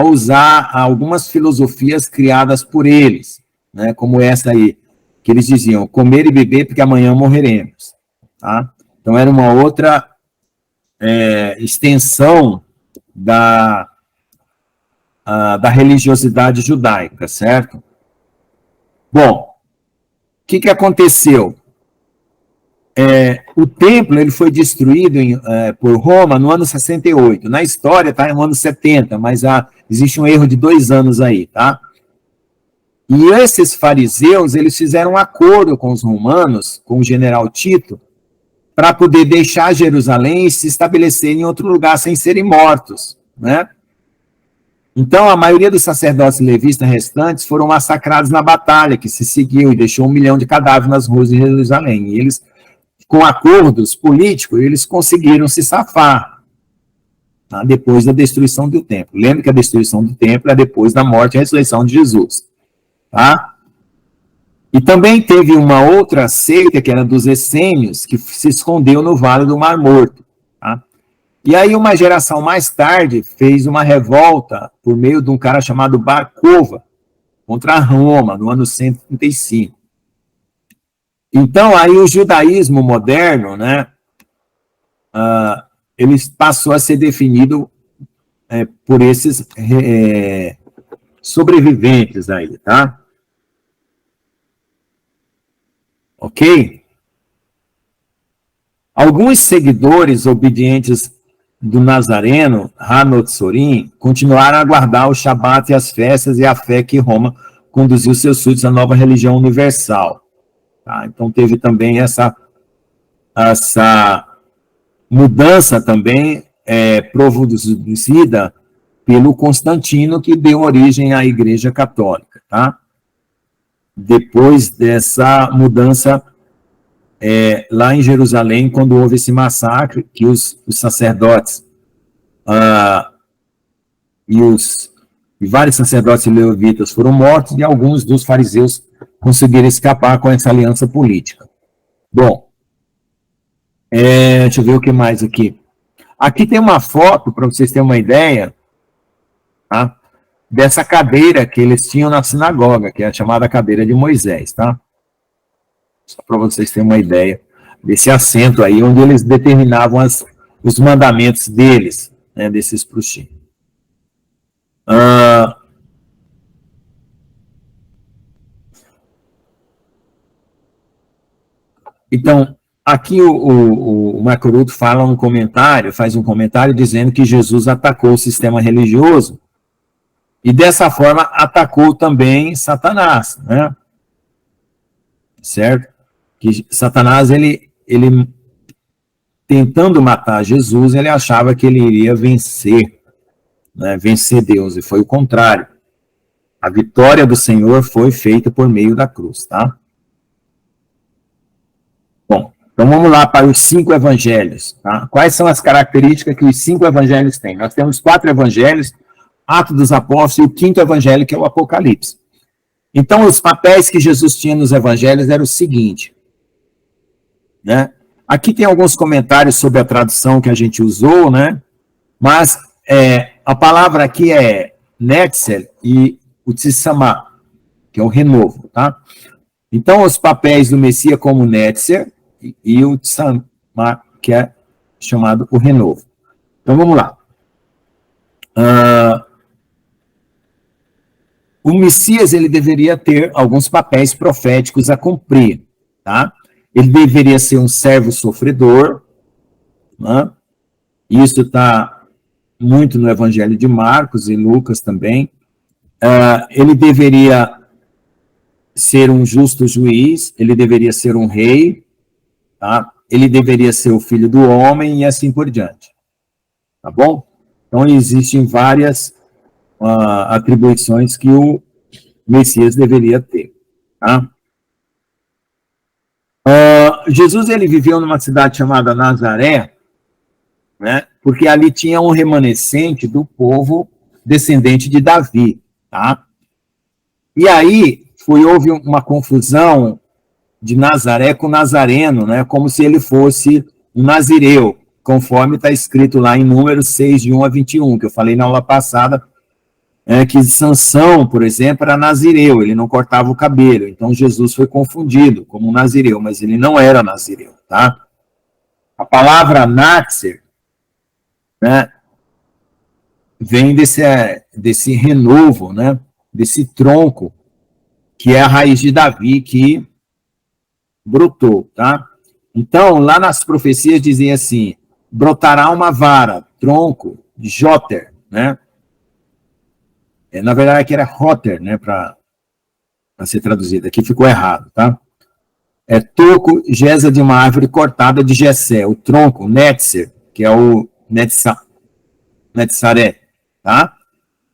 B: usar algumas filosofias criadas por eles, né, como essa aí, que eles diziam, comer e beber porque amanhã morreremos. Tá? Então, era uma outra extensão da religiosidade judaica, certo? Bom, o que aconteceu? O templo ele foi destruído por Roma no ano 68. Na história está no ano 70, mas existe um erro de 2 anos aí, tá? E esses fariseus, eles fizeram um acordo com os romanos, com o general Tito, para poder deixar Jerusalém e se estabelecer em outro lugar sem serem mortos, né? Então, a maioria dos sacerdotes levistas restantes foram massacrados na batalha que se seguiu e deixou 1 milhão de cadáveres nas ruas de Jerusalém. E eles, com acordos políticos, eles conseguiram se safar, tá? Depois da destruição do templo. Lembre que a destruição do templo é depois da morte e ressurreição de Jesus. Tá? E também teve uma outra seita, que era dos essênios, que se escondeu no Vale do Mar Morto. Tá? E aí uma geração mais tarde fez uma revolta por meio de um cara chamado Bar Kova contra Roma, no ano 135. Então aí o judaísmo moderno, né, ele passou a ser definido por esses sobreviventes aí, tá? Ok? Alguns seguidores obedientes do Nazareno, Hanotzorim, continuaram a guardar o Shabat e as festas e a fé que Roma conduziu seus súditos à nova religião universal. Tá? Então teve também essa mudança também produzida pelo Constantino, que deu origem à Igreja Católica, tá? Depois dessa mudança lá em Jerusalém, quando houve esse massacre, que os sacerdotes e vários sacerdotes e levitas foram mortos, e alguns dos fariseus conseguiram escapar com essa aliança política. Bom, deixa eu ver o que mais aqui. Aqui tem uma foto, para vocês terem uma ideia, tá? Dessa cadeira que eles tinham na sinagoga, que é a chamada cadeira de Moisés, tá? Só para vocês terem uma ideia desse assento aí, onde eles determinavam os mandamentos deles, né, desses prushim. Então, aqui o Macoruto faz um comentário dizendo que Jesus atacou o sistema religioso e dessa forma atacou também Satanás, né? Certo? Que Satanás, ele tentando matar Jesus, ele achava que ele iria vencer, né? Vencer Deus, e foi o contrário. A vitória do Senhor foi feita por meio da cruz, tá? Bom, então vamos lá para os 5 evangelhos, tá? Quais são as características que os 5 evangelhos têm? Nós temos 4 evangelhos, Atos dos Apóstolos, e o 5º evangelho, que é o Apocalipse. Então, os papéis que Jesus tinha nos evangelhos eram o seguinte, né? Aqui tem alguns comentários sobre a tradução que a gente usou, né? Mas a palavra aqui é netzel, e o Tsamá, que é o renovo, tá? Então, os papéis do Messias como Netzer e o Tsamá, que é chamado o renovo. Então, vamos lá. O Messias, ele deveria ter alguns papéis proféticos a cumprir, tá? Ele deveria ser um servo sofredor, né? Isso está muito no Evangelho de Marcos e Lucas também. Ele deveria ser um justo juiz, ele deveria ser um rei, tá? Ele deveria ser o filho do homem e assim por diante, tá bom? Então, existem várias atribuições que o Messias deveria ter, tá? Jesus, ele viveu numa cidade chamada Nazaré, né? Porque ali tinha um remanescente do povo descendente de Davi, tá? E aí houve uma confusão de Nazaré com Nazareno, né? Como se ele fosse um nazireu, conforme está escrito lá em Números 6, de 1 a 21, que eu falei na aula passada, que Sansão, por exemplo, era nazireu, ele não cortava o cabelo, então Jesus foi confundido como um nazireu, mas ele não era nazireu, tá? A palavra Natzer, né, vem desse renovo, né, desse tronco, que é a raiz de Davi, que brotou, tá? Então, lá nas profecias dizia assim, brotará uma vara, tronco, de Joter, né? Na verdade, aqui era Roter, né, para ser traduzido. Aqui ficou errado, tá? Toco, gesa de uma árvore cortada de Jessé, o tronco, Netzer, que é o Netzaré, tá?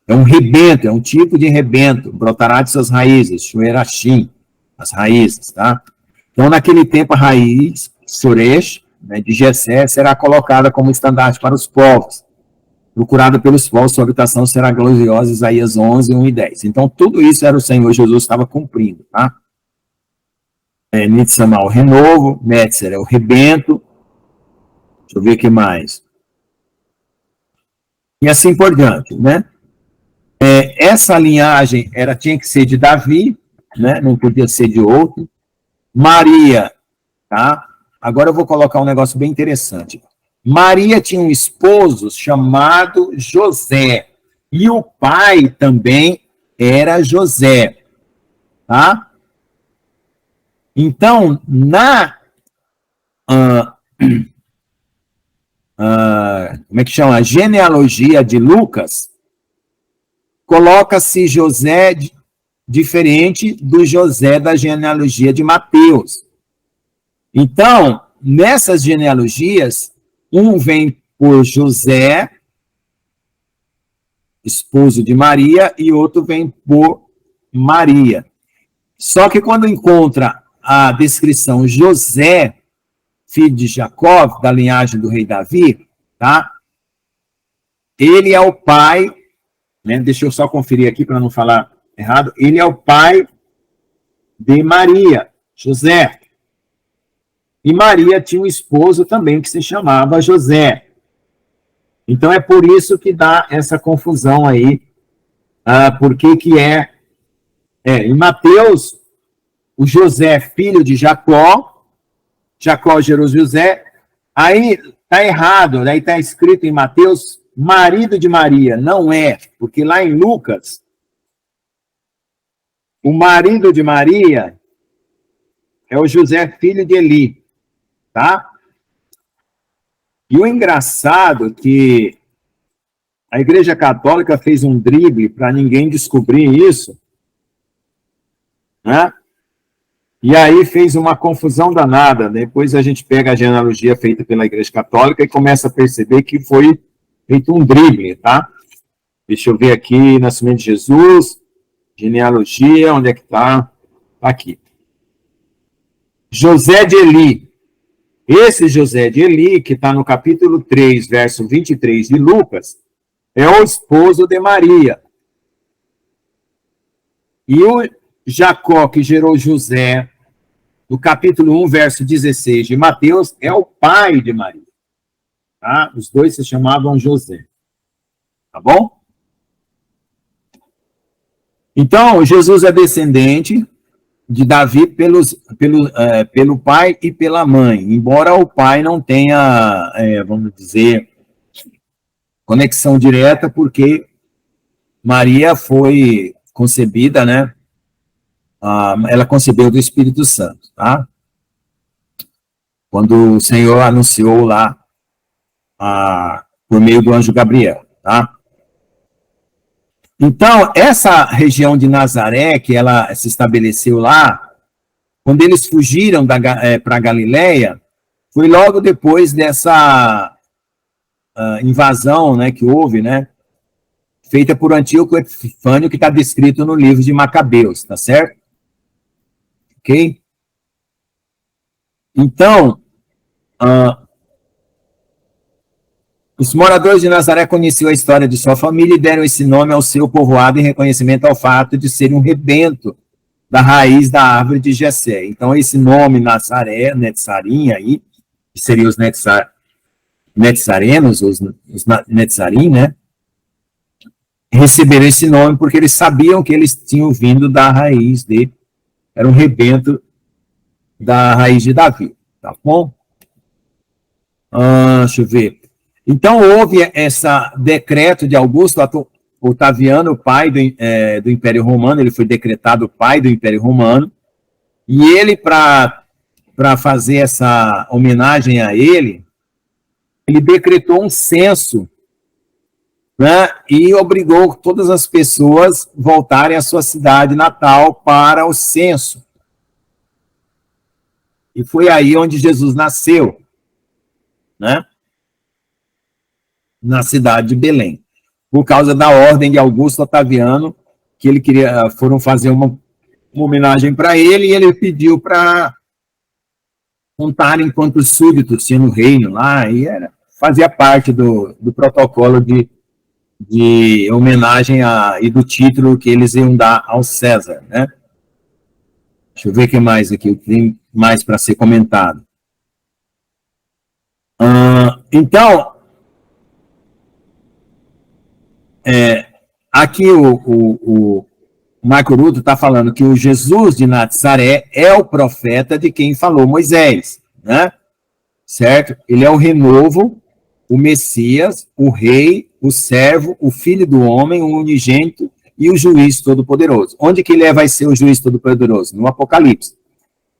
B: É um rebento, é um tipo de rebento, brotará de suas raízes, Shuerashim, as raízes, tá? Então, naquele tempo, a raiz, Suresh, né, de Jessé, será colocada como estandarte para os povos. Procurada pelos povos, sua habitação será gloriosa, Isaías 11, 1 e 10. Então, tudo isso era o Senhor Jesus estava cumprindo, tá? Nitzamá, o renovo, Netzer é o rebento, deixa eu ver o que mais. E assim por diante, né? Essa linhagem tinha que ser de Davi, né? Não podia ser de outro. Maria, tá? Agora eu vou colocar um negócio bem interessante. Maria tinha um esposo chamado José, e o pai também era José, tá? Então, como é que chama? A genealogia de Lucas, coloca-se José diferente do José da genealogia de Mateus. Então, nessas genealogias, um vem por José, esposo de Maria, e outro vem por Maria. Só que quando encontra a descrição José, filho de Jacó, da linhagem do rei Davi, tá? Ele é o pai, né? Deixa eu só conferir aqui para não falar errado. Ele é o pai de Maria, José. E Maria tinha um esposo também que se chamava José. Então é por isso que dá essa confusão aí. Porque que em Mateus, o José, filho de Jacó gerou José, aí está errado, daí está escrito em Mateus, marido de Maria, não é, porque lá em Lucas, o marido de Maria é o José, filho de Eli, tá? E o engraçado é que a Igreja Católica fez um drible para ninguém descobrir isso, né? E aí fez uma confusão danada. Depois a gente pega a genealogia feita pela Igreja Católica e começa a perceber que foi feito um drible, tá? Deixa eu ver aqui, nascimento de Jesus, genealogia, onde é que está? Tá aqui. José de Eli. Esse José de Eli, que está no capítulo 3, verso 23 de Lucas, é o esposo de Maria. E o Jacó, que gerou José, no capítulo 1, verso 16 de Mateus, é o pai de Maria. Tá? Os dois se chamavam José. Tá bom? Então, Jesus é descendente de Davi pelo pai e pela mãe, embora o pai não tenha, vamos dizer, conexão direta, porque Maria foi concebida, né? Ela concebeu do Espírito Santo, tá? Quando o Senhor anunciou lá, por meio do anjo Gabriel, tá? Então, essa região de Nazaré, que ela se estabeleceu lá, quando eles fugiram para Galiléia, foi logo depois dessa invasão, né, que houve, né, feita por Antíoco Epifânio, que está descrito no livro de Macabeus, tá certo? Ok? Então, os moradores de Nazaré conheciam a história de sua família e deram esse nome ao seu povoado em reconhecimento ao fato de ser um rebento da raiz da árvore de Jessé. Então, esse nome Nazaré, Netzarim aí, que seriam os netzarenos, os netzarim, né? Receberam esse nome porque eles sabiam que eles tinham vindo da raiz era um rebento da raiz de Davi, tá bom? Deixa eu ver. Então, houve esse decreto de Augusto Otaviano, pai do Império Romano, ele foi decretado pai do Império Romano, e ele, para fazer essa homenagem a ele decretou um censo, né, e obrigou todas as pessoas voltarem à sua cidade natal para o censo. E foi aí onde Jesus nasceu, né? Na cidade de Belém, por causa da ordem de Augusto Otaviano, que ele foram fazer uma homenagem para ele, e ele pediu para contarem quantos súditos tinha no reino lá, e fazia parte do protocolo de homenagem e do título que eles iam dar ao César, né? Deixa eu ver o que mais aqui, tem mais para ser comentado. Então, aqui o Marco Ruto está falando que o Jesus de Nazaré é o profeta de quem falou Moisés, né? Certo? Ele é o renovo, o Messias, o rei, o servo, o filho do homem, o unigênito e o juiz todo-poderoso. Onde que ele vai ser o juiz todo-poderoso? No Apocalipse,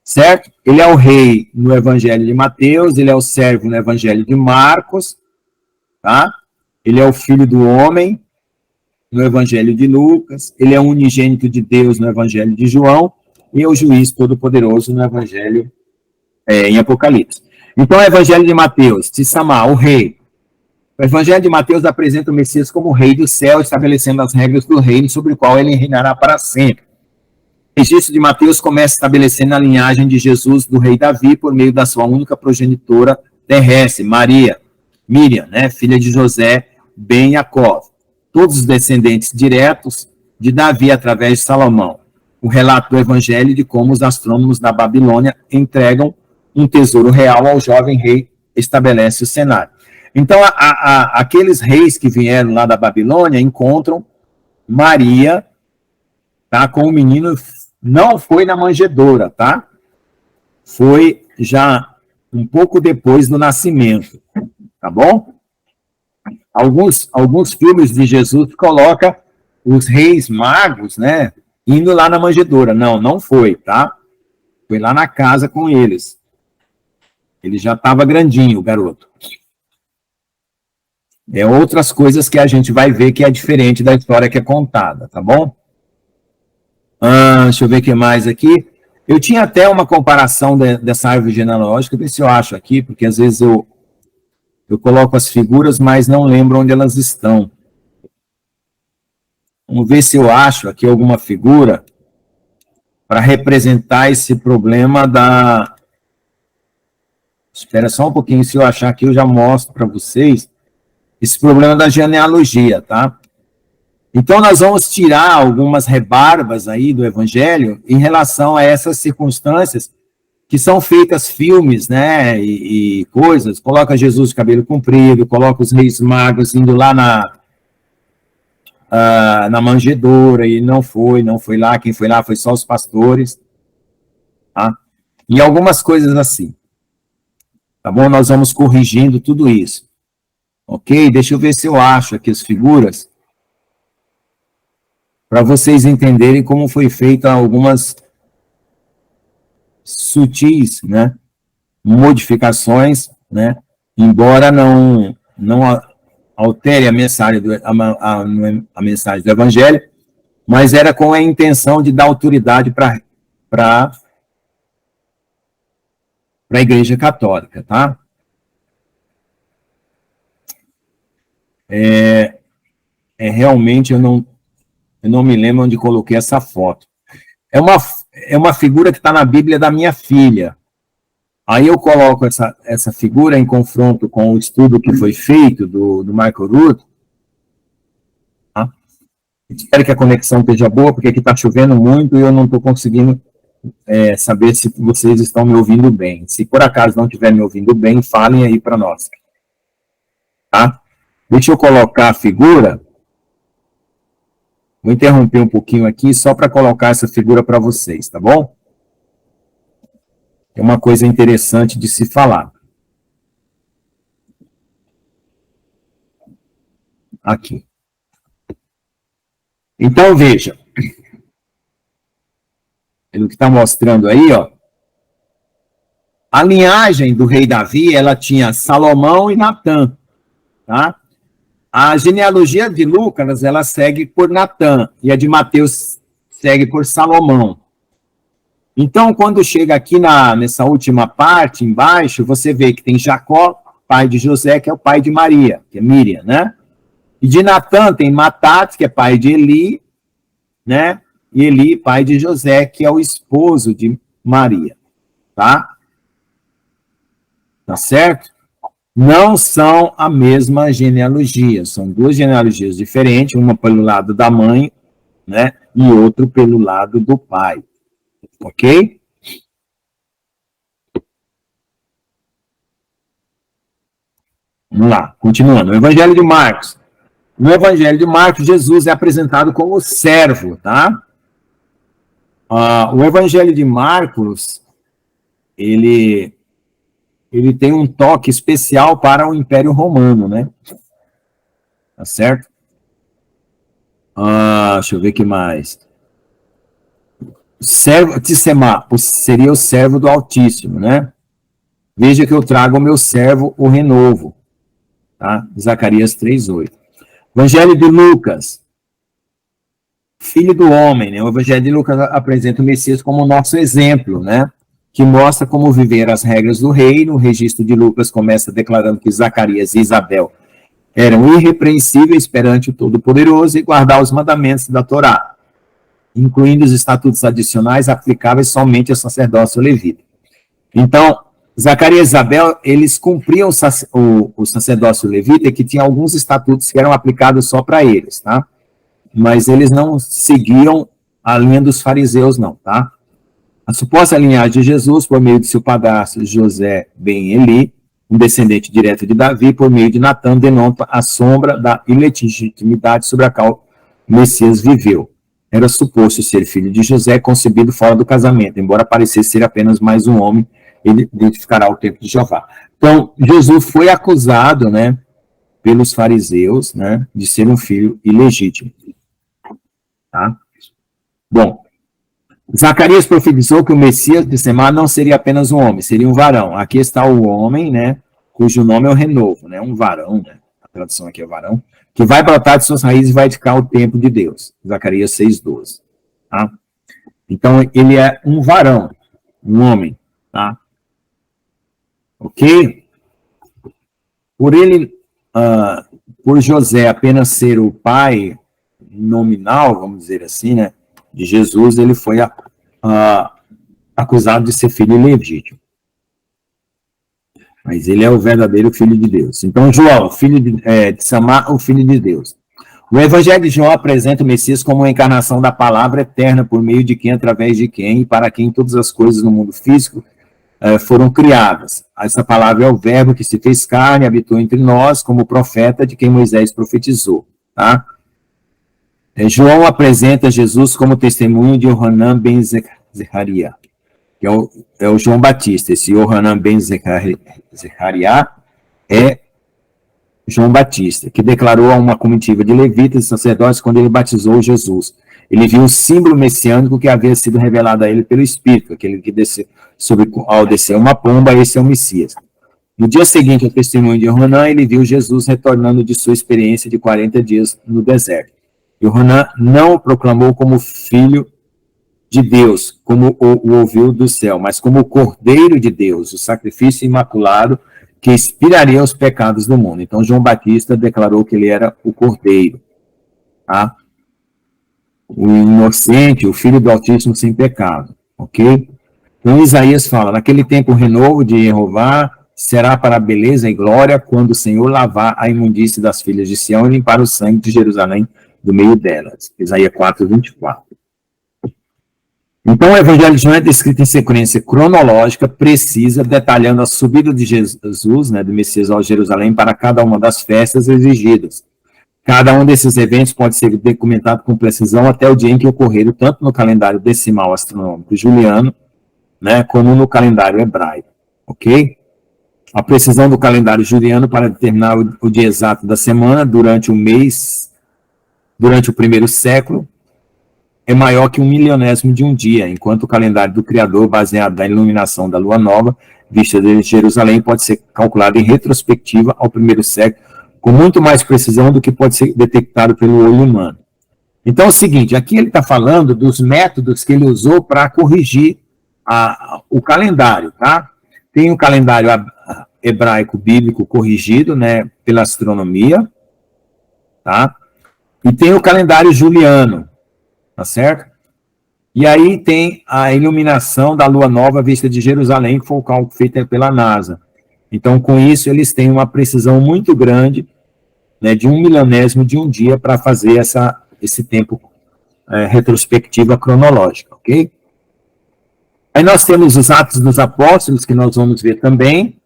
B: certo? Ele é o rei no Evangelho de Mateus, ele é o servo no Evangelho de Marcos, tá? Ele é o filho do homem no Evangelho de Lucas, ele é o unigênito de Deus no Evangelho de João, e é o juiz todo-poderoso no Evangelho em Apocalipse. Então, o Evangelho de Mateus, Tissamá, o rei. O Evangelho de Mateus apresenta o Messias como o rei do céu, estabelecendo as regras do reino sobre o qual ele reinará para sempre. O registro de Mateus começa estabelecendo a linhagem de Jesus, do rei Davi, por meio da sua única progenitora terrestre, Miriam, né, filha de José, ben Jacó. Todos os descendentes diretos de Davi através de Salomão. O relato do Evangelho de como os astrônomos da Babilônia entregam um tesouro real ao jovem rei, estabelece o cenário. Então, aqueles reis que vieram lá da Babilônia encontram Maria, tá, com o menino, não foi na manjedoura, tá? Foi já um pouco depois do nascimento, tá bom? Alguns filmes de Jesus colocam os reis magos, né, indo lá na manjedoura. Não foi, tá? Foi lá na casa com eles. Ele já estava grandinho, o garoto. Outras coisas que a gente vai ver que é diferente da história que é contada, tá bom? Deixa eu ver o que mais aqui. Eu tinha até uma comparação dessa árvore genealógica, ver se eu acho aqui, porque às vezes eu coloco as figuras, mas não lembro onde elas estão. Vamos ver se eu acho aqui alguma figura para representar esse problema da... Espera só um pouquinho, se eu achar aqui, eu já mostro para vocês esse problema da genealogia, tá? Então, nós vamos tirar algumas rebarbas aí do Evangelho em relação a essas circunstâncias que são feitas filmes, né, e coisas, coloca Jesus de cabelo comprido, coloca os reis magos indo lá na manjedoura, e não foi lá, quem foi lá foi só os pastores, tá? E algumas coisas assim, tá bom? Nós vamos corrigindo tudo isso, ok? Deixa eu ver se eu acho aqui as figuras, para vocês entenderem como foi feita algumas sutis, né, modificações, né, embora não altere a mensagem a mensagem do Evangelho, mas era com a intenção de dar autoridade para a Igreja Católica, tá? Realmente eu não me lembro onde coloquei essa foto. É uma figura que está na Bíblia da minha filha. Aí eu coloco essa figura em confronto com o estudo que foi feito do Michael Rood. Tá? Espero que a conexão esteja boa, porque aqui está chovendo muito e eu não estou conseguindo saber se vocês estão me ouvindo bem. Se por acaso não estiver me ouvindo bem, falem aí para nós. Tá? Deixa eu colocar a figura. Vou interromper um pouquinho aqui só para colocar essa figura para vocês, tá bom? É uma coisa interessante de se falar. Aqui. Então, veja. Pelo que está mostrando aí, ó. A linhagem do rei Davi, ela tinha Salomão e Natã, tá? A genealogia de Lucas, ela segue por Natã, e a de Mateus segue por Salomão. Então, quando chega aqui nessa última parte, embaixo, você vê que tem Jacó, pai de José, que é o pai de Maria, que é Miriam, né? E de Natã tem Matat, que é pai de Eli, né? E Eli, pai de José, que é o esposo de Maria, tá? Tá certo? Não são a mesma genealogia, são duas genealogias diferentes, uma pelo lado da mãe, né, e outro pelo lado do pai, ok? Vamos lá, continuando. O Evangelho de Marcos. No Evangelho de Marcos, Jesus é apresentado como servo, tá? O Evangelho de Marcos, ele tem um toque especial para o Império Romano, né? Tá certo? Deixa eu ver o que mais. Servo, Tissemá, seria o servo do Altíssimo, né? Veja que eu trago o meu servo, o renovo. Tá? Zacarias 3:8. Evangelho de Lucas. Filho do homem, né? O Evangelho de Lucas apresenta o Messias como nosso exemplo, né? Que mostra como viver as regras do reino. O registro de Lucas começa declarando que Zacarias e Isabel eram irrepreensíveis perante o Todo-Poderoso e guardar os mandamentos da Torá, incluindo os estatutos adicionais aplicáveis somente ao sacerdócio levita. Então, Zacarias e Isabel, eles cumpriam o sacerdócio levita, que tinha alguns estatutos que eram aplicados só para eles, tá? Mas eles não seguiam a linha dos fariseus, não, tá? A suposta linhagem de Jesus, por meio de seu padrasto José ben Eli, um descendente direto de Davi, por meio de Natã, denota a sombra da ilegitimidade sobre a qual o Messias viveu. Era suposto ser filho de José, concebido fora do casamento, embora parecesse ser apenas mais um homem, ele identificará o tempo de Jeová. Então, Jesus foi acusado, né, pelos fariseus, né, de ser um filho ilegítimo. Tá? Bom, Zacarias profetizou que o Messias de Semá não seria apenas um homem, seria um varão. Aqui está o homem, né, cujo nome é o renovo, né, um varão, né, a tradução aqui é varão, que vai brotar de suas raízes e vai edificar o templo de Deus. Zacarias 6:12. Tá? Então, ele é um varão, um homem, tá? Ok? Por José apenas ser o pai nominal, vamos dizer assim, né, de Jesus, ele foi acusado de ser filho ilegítimo. Mas ele é o verdadeiro filho de Deus. Então, João, filho de Samar, o filho de Deus. O Evangelho de João apresenta o Messias como uma encarnação da palavra eterna, por meio de quem, através de quem, e para quem todas as coisas no mundo físico foram criadas. Essa palavra é o verbo que se fez carne, habitou entre nós, como profeta de quem Moisés profetizou. Tá? João apresenta Jesus como testemunho de Yohanan ben Zechariah, que é o João Batista. Esse Yohanan ben Zechariah é João Batista, que declarou a uma comitiva de levitas e sacerdotes quando ele batizou Jesus. Ele viu o símbolo messiânico que havia sido revelado a ele pelo Espírito, aquele que desceu ao descer uma pomba, esse é o Messias. No dia seguinte ao testemunho de Yohanan, ele viu Jesus retornando de sua experiência de 40 dias no deserto. Yohanan não o proclamou como filho de Deus, como o ouviu do céu, mas como o Cordeiro de Deus, o sacrifício imaculado que expiraria os pecados do mundo. Então, João Batista declarou que ele era o Cordeiro, tá? O inocente, o Filho do Altíssimo sem pecado, ok? Então, Isaías fala, naquele tempo o renovo de Jeová será para a beleza e glória quando o Senhor lavar a imundície das filhas de Sião e limpar o sangue de Jerusalém do meio delas. Isaías 4, 24. Então, o Evangelho de João é descrito em sequência cronológica, precisa, detalhando a subida de Jesus, né, do Messias ao Jerusalém, para cada uma das festas exigidas. Cada um desses eventos pode ser documentado com precisão até o dia em que ocorreram, tanto no calendário decimal astronômico juliano, né, como no calendário hebraico, ok? A precisão do calendário juliano para determinar o dia exato da semana durante o mês, durante o primeiro século, é maior que 1 milionésimo de um dia, enquanto o calendário do Criador, baseado na iluminação da lua nova, vista de Jerusalém, pode ser calculado em retrospectiva ao primeiro século, com muito mais precisão do que pode ser detectado pelo olho humano. Então é o seguinte, aqui ele está falando dos métodos que ele usou para corrigir o calendário, tá? Tem o calendário hebraico bíblico corrigido, né, pela astronomia, tá? E tem o calendário juliano, tá certo? E aí tem a iluminação da lua nova vista de Jerusalém, que foi o cálculo feito pela NASA. Então, com isso, eles têm uma precisão muito grande, né, de 1 milionésimo de um dia para fazer esse tempo retrospectiva cronológica, ok? Aí nós temos os Atos dos Apóstolos, que nós vamos ver também,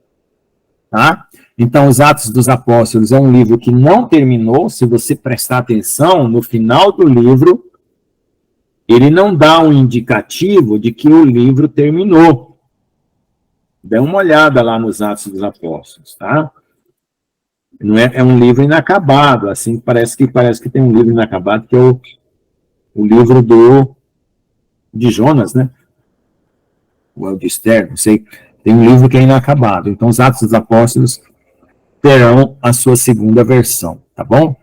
B: tá? Então, os Atos dos Apóstolos é um livro que não terminou. Se você prestar atenção, no final do livro, ele não dá um indicativo de que o livro terminou. Dê uma olhada lá nos Atos dos Apóstolos, tá? Não é um livro inacabado, assim, parece que tem um livro inacabado, que é o livro de Jonas, né? Ou de Esther, não sei. Tem um livro que é inacabado. Então, os Atos dos Apóstolos terão a sua segunda versão, tá bom?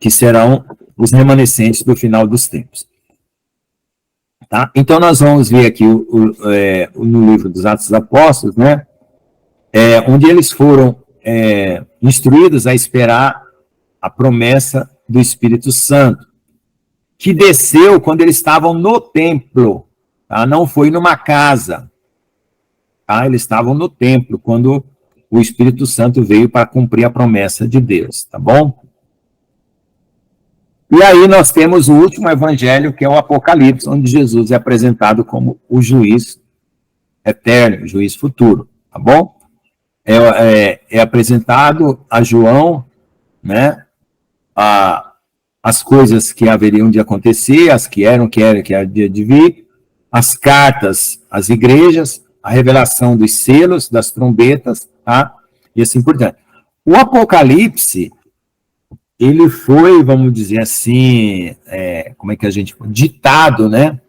B: Que serão os remanescentes do final dos tempos. Tá? Então, nós vamos ver aqui no livro dos Atos dos Apóstolos, né? Onde eles foram instruídos a esperar a promessa do Espírito Santo, que desceu quando eles estavam no templo, tá? Não foi numa casa, tá? Eles estavam no templo, quando o Espírito Santo veio para cumprir a promessa de Deus, tá bom? E aí nós temos o último evangelho, que é o Apocalipse, onde Jesus é apresentado como o juiz eterno, o juiz futuro, tá bom? É apresentado a João, né, as coisas que haveriam de acontecer, as que eram, que era de vir, as cartas às igrejas, a revelação dos selos, das trombetas, tá? E assim por diante. O Apocalipse, ele foi, vamos dizer assim, como é que a gente... ditado, né?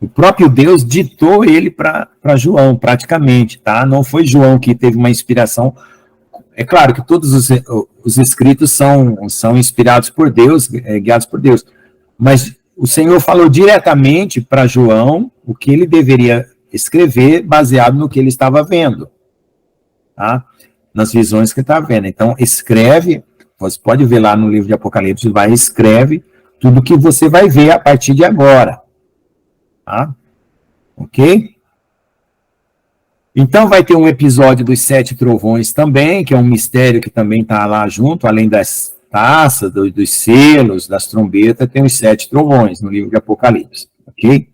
B: O próprio Deus ditou ele para João, praticamente, tá? Não foi João que teve uma inspiração. É claro que todos os escritos são inspirados por Deus, guiados por Deus, mas o Senhor falou diretamente para João o que ele deveria escrever baseado no que ele estava vendo, tá? Nas visões que ele estava vendo. Então, escreve, você pode ver lá no livro de Apocalipse, escreve tudo que você vai ver a partir de agora. Tá? Ok? Então vai ter um episódio dos 7 trovões também, que é um mistério que também está lá junto, além das taças, dos selos, das trombetas, tem os 7 trovões no livro de Apocalipse. Ok?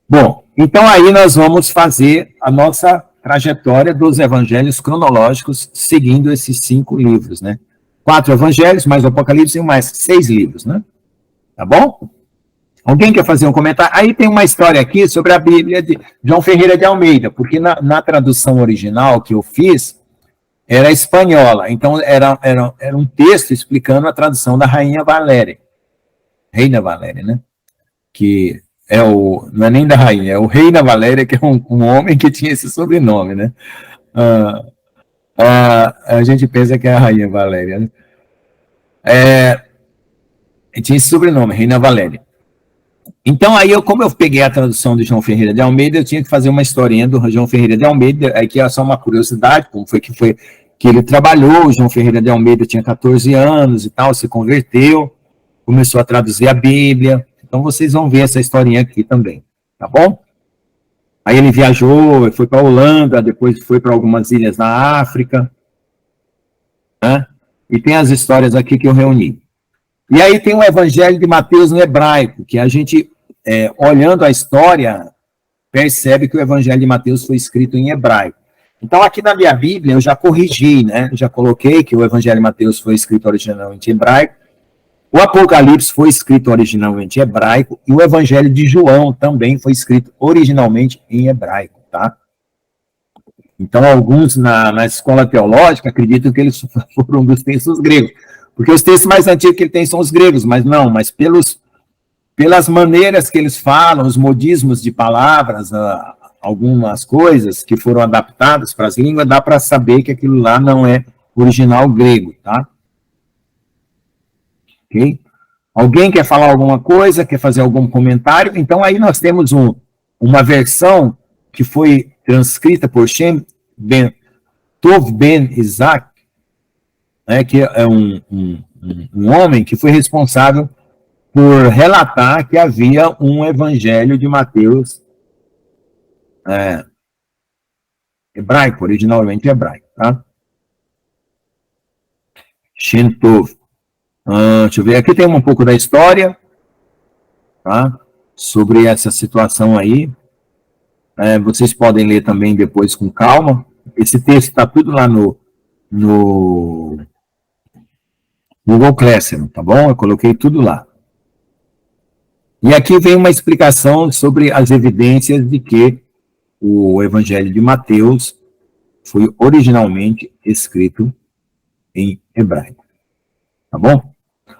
B: Bom, então aí nós vamos fazer a nossa trajetória dos evangelhos cronológicos, seguindo esses 5 livros, né? 4 evangelhos, mais o Apocalipse e mais 6 livros, né? Tá bom? Alguém quer fazer um comentário? Aí tem uma história aqui sobre a Bíblia de João Ferreira de Almeida, porque na tradução original que eu fiz, era espanhola, então era um texto explicando a tradução da Rainha Valéria, Reina Valéria, né? Que não é nem da rainha, é o Reina Valéria, que é um homem que tinha esse sobrenome, né? A gente pensa que é a Rainha Valéria, né? Tinha esse sobrenome, Reina Valéria. Então, aí, como eu peguei a tradução de João Ferreira de Almeida, eu tinha que fazer uma historinha do João Ferreira de Almeida, aqui é só uma curiosidade, como foi que ele trabalhou. O João Ferreira de Almeida tinha 14 anos e tal, se converteu, começou a traduzir a Bíblia. Então, vocês vão ver essa historinha aqui também, tá bom? Aí ele viajou, foi para a Holanda, depois foi para algumas ilhas na África, né? E tem as histórias aqui que eu reuni. E aí tem o Evangelho de Mateus no hebraico, que a gente, olhando a história, percebe que o Evangelho de Mateus foi escrito em hebraico. Então, aqui na minha Bíblia, eu já corrigi, né? Já coloquei que o Evangelho de Mateus foi escrito originalmente em hebraico, o Apocalipse foi escrito originalmente em hebraico, e o Evangelho de João também foi escrito originalmente em hebraico, tá? Então, alguns na escola teológica acreditam que eles foram dos textos gregos, porque os textos mais antigos que ele tem são os gregos, mas pelas maneiras que eles falam, os modismos de palavras, algumas coisas que foram adaptadas para as línguas, dá para saber que aquilo lá não é original grego, tá? Ok? Alguém quer falar alguma coisa, quer fazer algum comentário? Então, aí nós temos uma versão que foi transcrita por Shem Tov Ben Isaac, né, que é um homem que foi responsável por relatar que havia um evangelho de Mateus hebraico, originalmente hebraico, tá? Shem Tov. Deixa eu ver, aqui tem um pouco da história, tá? Sobre essa situação aí. Vocês podem ler também depois com calma. Esse texto está tudo lá no Google Classroom, tá bom? Eu coloquei tudo lá. E aqui vem uma explicação sobre as evidências de que o Evangelho de Mateus foi originalmente escrito em hebraico. Tá bom?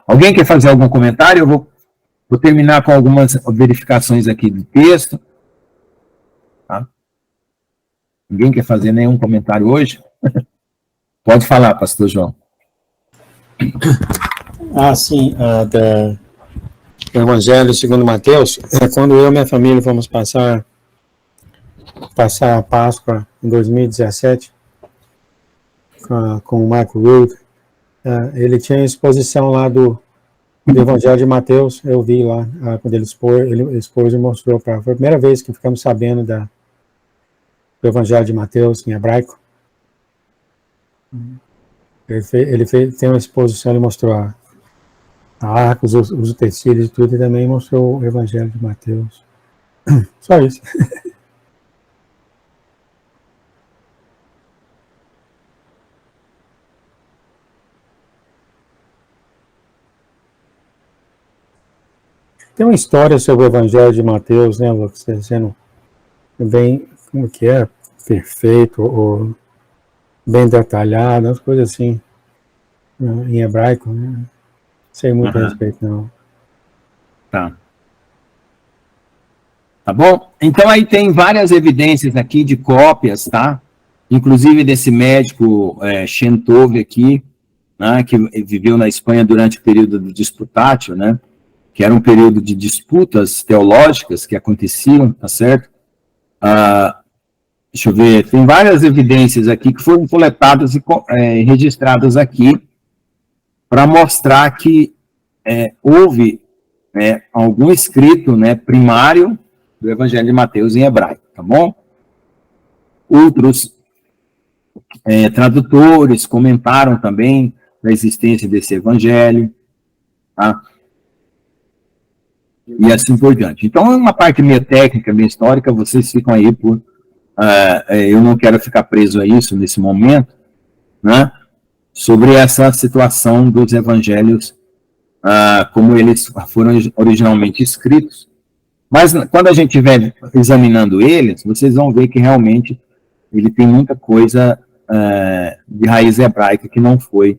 B: Alguém quer fazer algum comentário? Eu vou terminar com algumas verificações aqui do texto. Tá? Ninguém quer fazer nenhum comentário hoje? Pode falar, pastor João.
C: Sim, do Evangelho segundo Mateus, quando eu e minha família fomos passar a Páscoa em 2017 com o Marco Wilk, ele tinha exposição lá do Evangelho de Mateus. Eu vi lá, quando ele expôs e mostrou foi a primeira vez que ficamos sabendo do Evangelho de Mateus em hebraico. Ele tem uma exposição, ele mostrou a arca, os utensílios e tudo, e também mostrou o Evangelho de Mateus. Só isso. Tem uma história sobre o Evangelho de Mateus, né, Lucas, sendo bem, como que é, perfeito, ou bem detalhado, umas coisas assim, em hebraico, né? Não sei muito a respeito, não.
B: Tá. Tá bom? Então, aí tem várias evidências aqui de cópias, tá? Inclusive desse médico Shem Tov aqui, né, que viveu na Espanha durante o período do Disputatio, né? Que era um período de disputas teológicas que aconteciam, tá certo? Deixa eu ver, tem várias evidências aqui que foram coletadas e registradas aqui para mostrar que houve algum escrito, né, primário do Evangelho de Mateus em hebraico, tá bom? Outros tradutores comentaram também da existência desse evangelho, tá? E assim por diante. Então, é uma parte meio técnica, meio histórica, vocês ficam aí eu não quero ficar preso a isso nesse momento, né? sobre essa situação dos evangelhos, como eles foram originalmente escritos. Mas quando a gente estiver examinando eles, vocês vão ver que realmente ele tem muita coisa de raiz hebraica que não foi,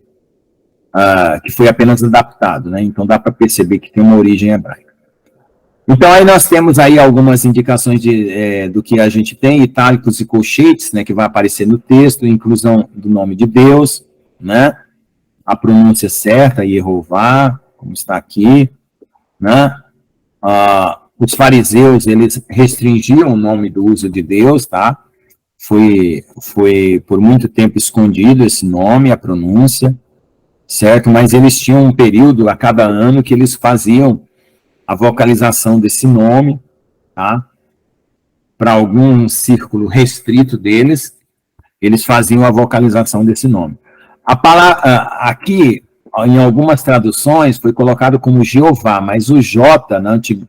B: que foi apenas adaptado, né? Então dá para perceber que tem uma origem hebraica. Então aí nós temos aí algumas indicações do que a gente tem, itálicos e colchetes, né, que vai aparecer no texto, inclusão do nome de Deus, né? A pronúncia certa, Yehová, como está aqui, né? Os fariseus, eles restringiam o nome do uso de Deus, tá? Foi por muito tempo escondido esse nome, a pronúncia, certo? Mas eles tinham um período a cada ano que eles faziam a vocalização desse nome, tá? Para algum círculo restrito deles, eles faziam a vocalização desse nome. A palavra, aqui, em algumas traduções, foi colocado como Jeová, mas o J,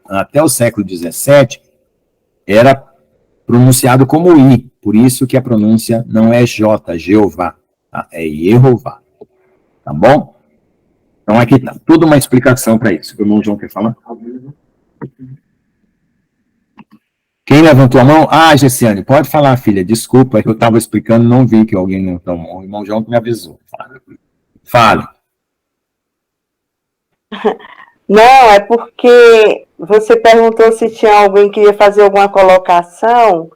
B: até o século XVII, era pronunciado como I, por isso que a pronúncia não é J, Jeová, tá? É Yehová, tá bom? Então aqui está toda uma explicação para isso. O irmão João quer falar? Quem levantou a mão? Gessiane, pode falar, filha, desculpa, eu estava explicando, não vi que alguém levantou a mão. O irmão João que me avisou. Fale.
A: Não, é porque você perguntou se tinha alguém que ia fazer alguma colocação,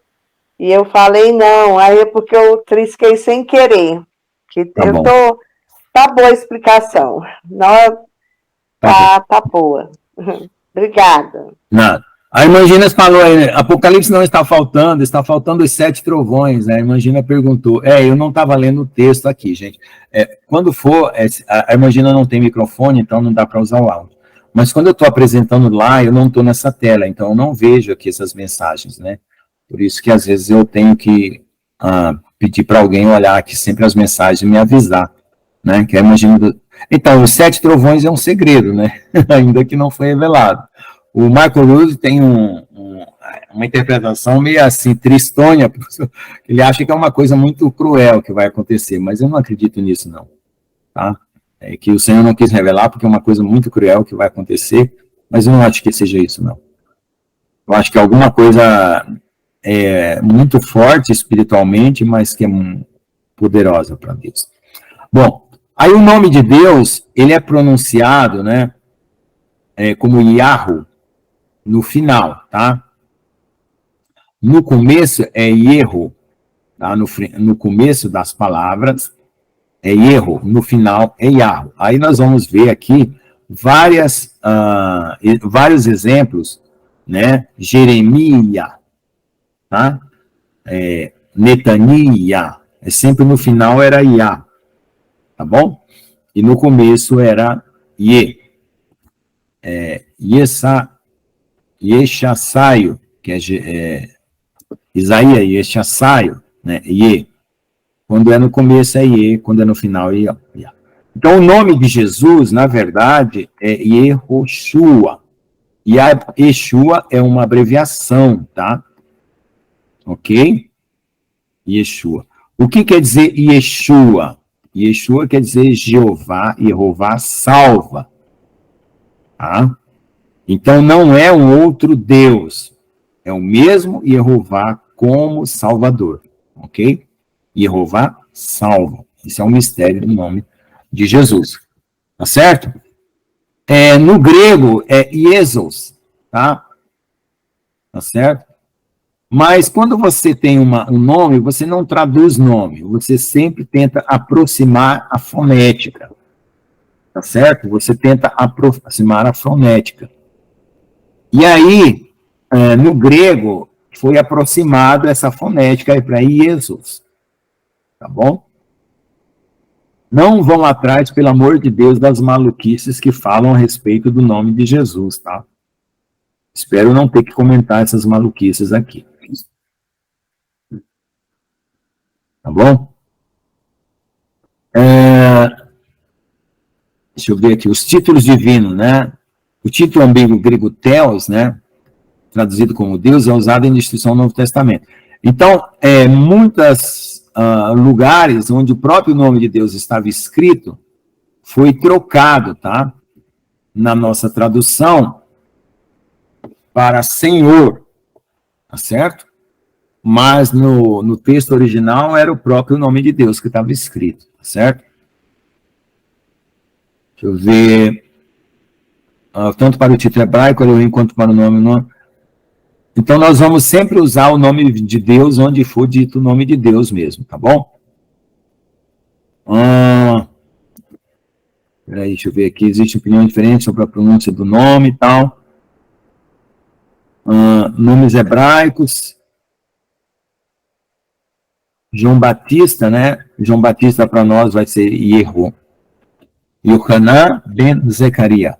A: e eu falei não, aí é porque eu trisquei sem querer. Tá boa a explicação. Não, tá boa. Obrigada.
B: Nada. A irmã Gina falou aí, né? Apocalipse não está faltando os 7 trovões, né? A irmã Gina perguntou. Eu não estava lendo o texto aqui, gente. Quando for, a irmã Gina não tem microfone, então não dá para usar o áudio. Mas quando eu estou apresentando lá, eu não estou nessa tela, então eu não vejo aqui essas mensagens, né? Por isso que às vezes eu tenho que pedir para alguém olhar aqui sempre as mensagens e me avisar, né? Que a irmã Gina... Então, os 7 trovões é um segredo, né? Ainda que não foi revelado. O Michael Rood tem uma interpretação meio assim, tristonha, ele acha que é uma coisa muito cruel que vai acontecer, mas eu não acredito nisso, não. Tá? É que o Senhor não quis revelar, porque é uma coisa muito cruel que vai acontecer, mas eu não acho que seja isso, não. Eu acho que alguma coisa muito forte espiritualmente, mas que é poderosa para Deus. Bom, aí o nome de Deus, ele é pronunciado, né, como Yahweh, no final, tá? No começo é Yeho, tá? No começo das palavras é Yeho, no final é Yahweh. Aí nós vamos ver aqui vários exemplos, né? Jeremias, tá? Netania, sempre no final era Yah, tá bom? E no começo era Ye. Yeshassaio, que é Isaías, Yeshassaio, né? Ye. Quando é no começo é Ye, quando é no final é Ye. Então o nome de Jesus, na verdade, é Yehoshua. E a Yeshua é uma abreviação, tá? Ok? Yeshua. O que quer dizer Yeshua? Yeshua quer dizer Jeová salva. Tá? Então, não é um outro Deus. É o mesmo Yehová como Salvador. Ok? Yehová salva. Esse é o mistério do nome de Jesus. Tá certo? No grego, é Iesos. Tá? Tá certo? Mas, quando você tem um nome, você não traduz nome. Você sempre tenta aproximar a fonética. Tá certo? Você tenta aproximar a fonética. E aí, no grego, foi aproximado essa fonética para Jesus. Tá bom? Não vão atrás, pelo amor de Deus, das maluquices que falam a respeito do nome de Jesus, tá? Espero não ter que comentar essas maluquices aqui. Tá bom? Deixa eu ver aqui, os títulos divinos, né? O título ambíguo grego Theos, né? Traduzido como Deus, é usado em instituição do Novo Testamento. Então, muitas lugares onde o próprio nome de Deus estava escrito, foi trocado, tá? Na nossa tradução, para Senhor, tá certo? Mas no texto original era o próprio nome de Deus que estava escrito, tá certo? Deixa eu ver. Tanto para o título hebraico, quanto para o nome. Então, nós vamos sempre usar o nome de Deus onde for dito o nome de Deus mesmo, tá bom? Peraí, deixa eu ver aqui. Existe opinião diferente sobre a pronúncia do nome e tal. Nomes hebraicos. João Batista, né? João Batista para nós vai ser Yehu. Yohanan ben Zecaria.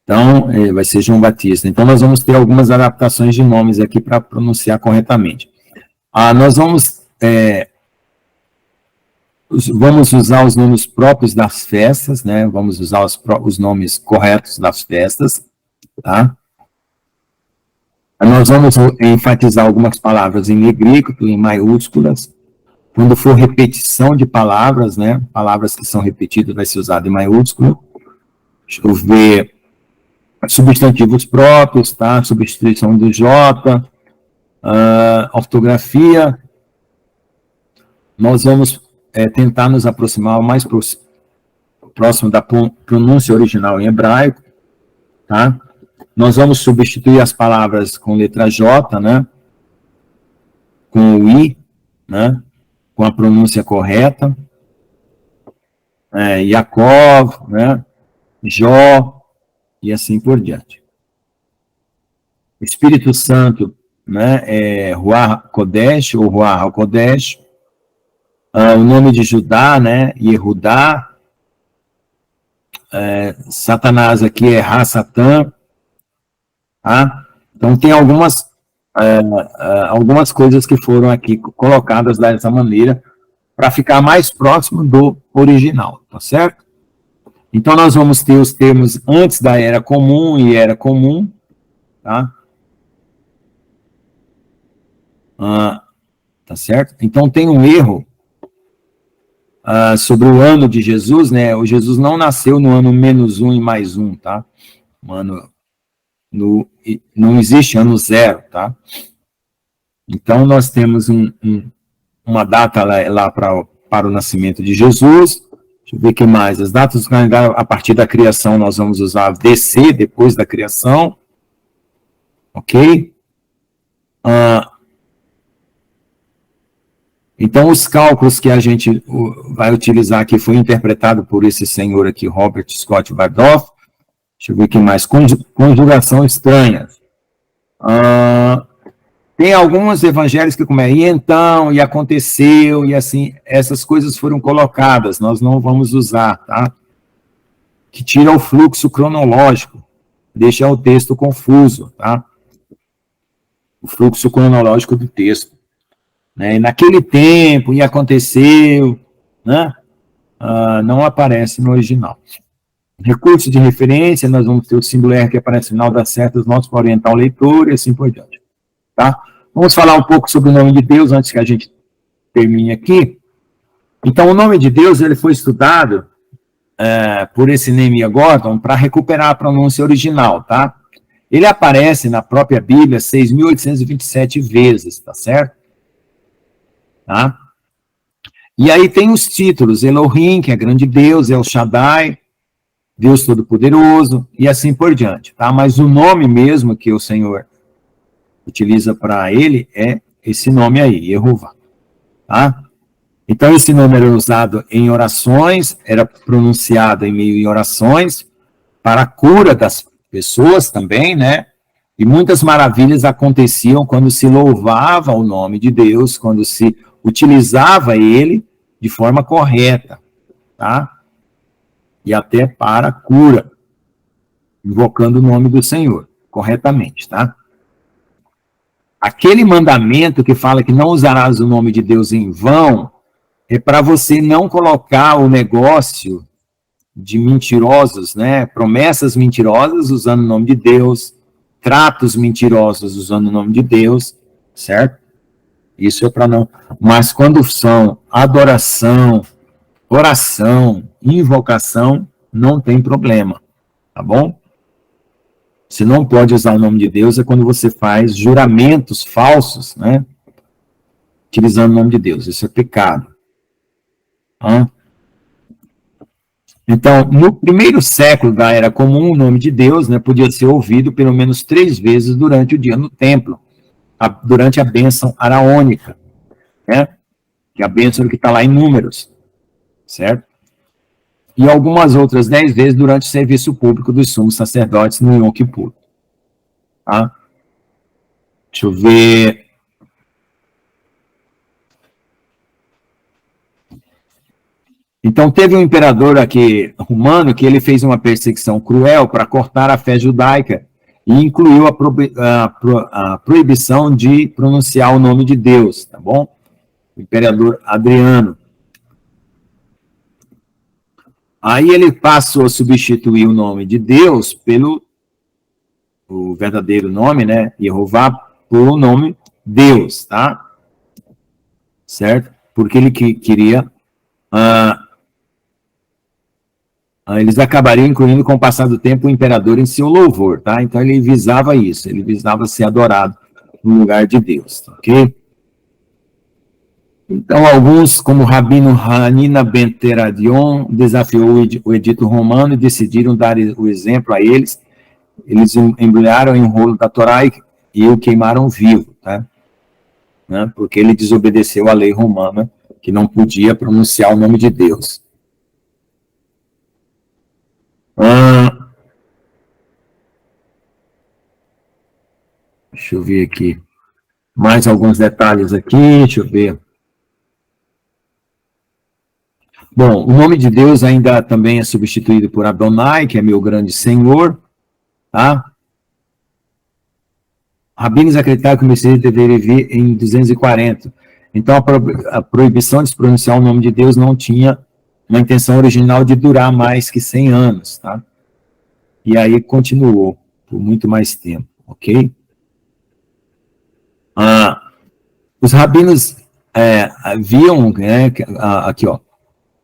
B: Então, vai ser João Batista. Então, nós vamos ter algumas adaptações de nomes aqui para pronunciar corretamente. Nós vamos usar os nomes próprios das festas, né? Vamos usar os nomes corretos das festas, tá? Nós vamos enfatizar algumas palavras em negrito, em maiúsculas. Quando for repetição de palavras, né? Palavras que são repetidas vai ser usado em maiúsculo. Deixa eu ver. Substantivos próprios, tá? Substituição do J. Ortografia. Nós vamos tentar nos aproximar o mais próximo da pronúncia original em hebraico, tá? Nós vamos substituir as palavras com letra J, né? Com o I, né? Com a pronúncia correta. Yaakov, né? Jó, e assim por diante. Espírito Santo, né? Ruach Kodesh, ou Ruach HaKodesh. O nome de Judá, né? Yehudá. Satanás aqui é Ha-Satã. Tá? Então, tem algumas coisas que foram aqui colocadas dessa maneira para ficar mais próximo do original, tá certo? Então, nós vamos ter os termos antes da era comum e era comum, tá? Tá certo? Então, tem um erro sobre o ano de Jesus, né? O Jesus não nasceu no ano -1 e +1, tá? Não existe ano 0, tá? Então, nós temos uma data lá para o nascimento de Jesus. Deixa eu ver o que mais. As datas do calendário, a partir da criação, nós vamos usar DC, depois da criação. Ok? Então, os cálculos que a gente vai utilizar aqui foi interpretado por esse senhor aqui, Robert Scott Bardoff. Deixa eu ver o que mais. Conjugação estranha. Tem alguns evangelhos que começam, e então, e aconteceu, e assim, essas coisas foram colocadas, nós não vamos usar, tá? Que tira o fluxo cronológico, deixa o texto confuso, tá? O fluxo cronológico do texto. Né? E naquele tempo, e aconteceu, né? Não aparece no original. Recurso de referência, nós vamos ter o singular que aparece no final das certas notas para orientar o leitor e assim por diante. Tá? Vamos falar um pouco sobre o nome de Deus antes que a gente termine aqui. Então, o nome de Deus ele foi estudado por esse Nehemiah Gordon para recuperar a pronúncia original, tá? Ele aparece na própria Bíblia 6.827 vezes, tá certo? Tá? E aí tem os títulos, Elohim, que é grande Deus, El Shaddai, Deus Todo-Poderoso, e assim por diante, tá? Mas o nome mesmo que o Senhor utiliza para ele é esse nome aí, Yehová, tá? Então, esse nome era usado em orações, era pronunciado em meio em orações, para a cura das pessoas também, né? E muitas maravilhas aconteciam quando se louvava o nome de Deus, quando se utilizava ele de forma correta, tá? E até para a cura, invocando o nome do Senhor, corretamente, tá? Aquele mandamento que fala que não usarás o nome de Deus em vão, é para você não colocar o negócio de mentirosos, né? Promessas mentirosas usando o nome de Deus, tratos mentirosos usando o nome de Deus, certo? Isso é para não. Mas quando são adoração, oração, invocação, não tem problema, tá bom? Você não pode usar o nome de Deus é quando você faz juramentos falsos, né? Utilizando o nome de Deus. Isso é pecado. Tá? Então, no primeiro século da Era Comum, o nome de Deus, né, podia ser ouvido pelo menos 3 vezes durante o dia no templo, durante a bênção araônica, né? Que é a bênção que está lá em Números, certo? E algumas outras 10 vezes durante o serviço público dos sumos sacerdotes no Yom Kippur. Tá? Deixa eu ver. Então, teve um imperador aqui, romano, que ele fez uma perseguição cruel para cortar a fé judaica e incluiu a proibição de pronunciar o nome de Deus, tá bom? O imperador Adriano. Aí ele passou a substituir o nome de Deus pelo o verdadeiro nome, né, Jeová, por o nome Deus, tá? Certo? Porque ele queria... eles acabariam incluindo, com o passar do tempo, o imperador em seu louvor, tá? Então ele visava isso, ele visava ser adorado no lugar de Deus, ok? Então, alguns, como Rabino Hanina ben Teradion, desafiou o edito romano e decidiram dar o exemplo a eles. Eles embrulharam em um rolo da Torá e o queimaram vivo, tá? Né? Porque ele desobedeceu à lei romana, que não podia pronunciar o nome de Deus. Deixa eu ver aqui. Mais alguns detalhes aqui, deixa eu ver. Bom, o nome de Deus ainda também é substituído por Adonai, que é meu grande Senhor, tá? Rabinos acreditavam que o Messias deveria vir em 240. Então, a proibição de se pronunciar o nome de Deus não tinha uma intenção original de durar mais que 100 anos, tá? E aí continuou por muito mais tempo, ok? Os rabinos viam, né, aqui, ó,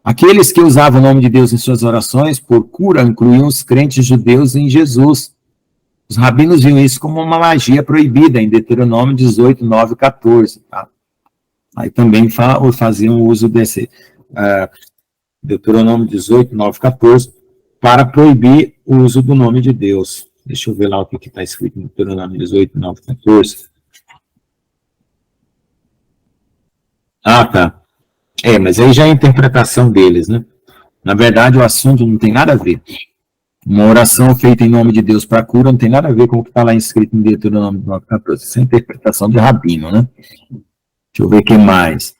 B: aqueles que usavam o nome de Deus em suas orações por cura incluíam os crentes judeus em Jesus. Os rabinos viam isso como uma magia proibida em Deuteronômio 18, 9 e 14. Tá? Aí também faziam uso desse Deuteronômio 18, 9 e 14 para proibir o uso do nome de Deus. Deixa eu ver lá o que está escrito em Deuteronômio 18, 9 e 14. Ah, tá. Mas aí já é a interpretação deles, né? Na verdade, o assunto não tem nada a ver. Uma oração feita em nome de Deus para cura não tem nada a ver com o que está lá escrito em Deuteronômio 9:14. Isso é a interpretação de rabino, né? Deixa eu ver o que mais.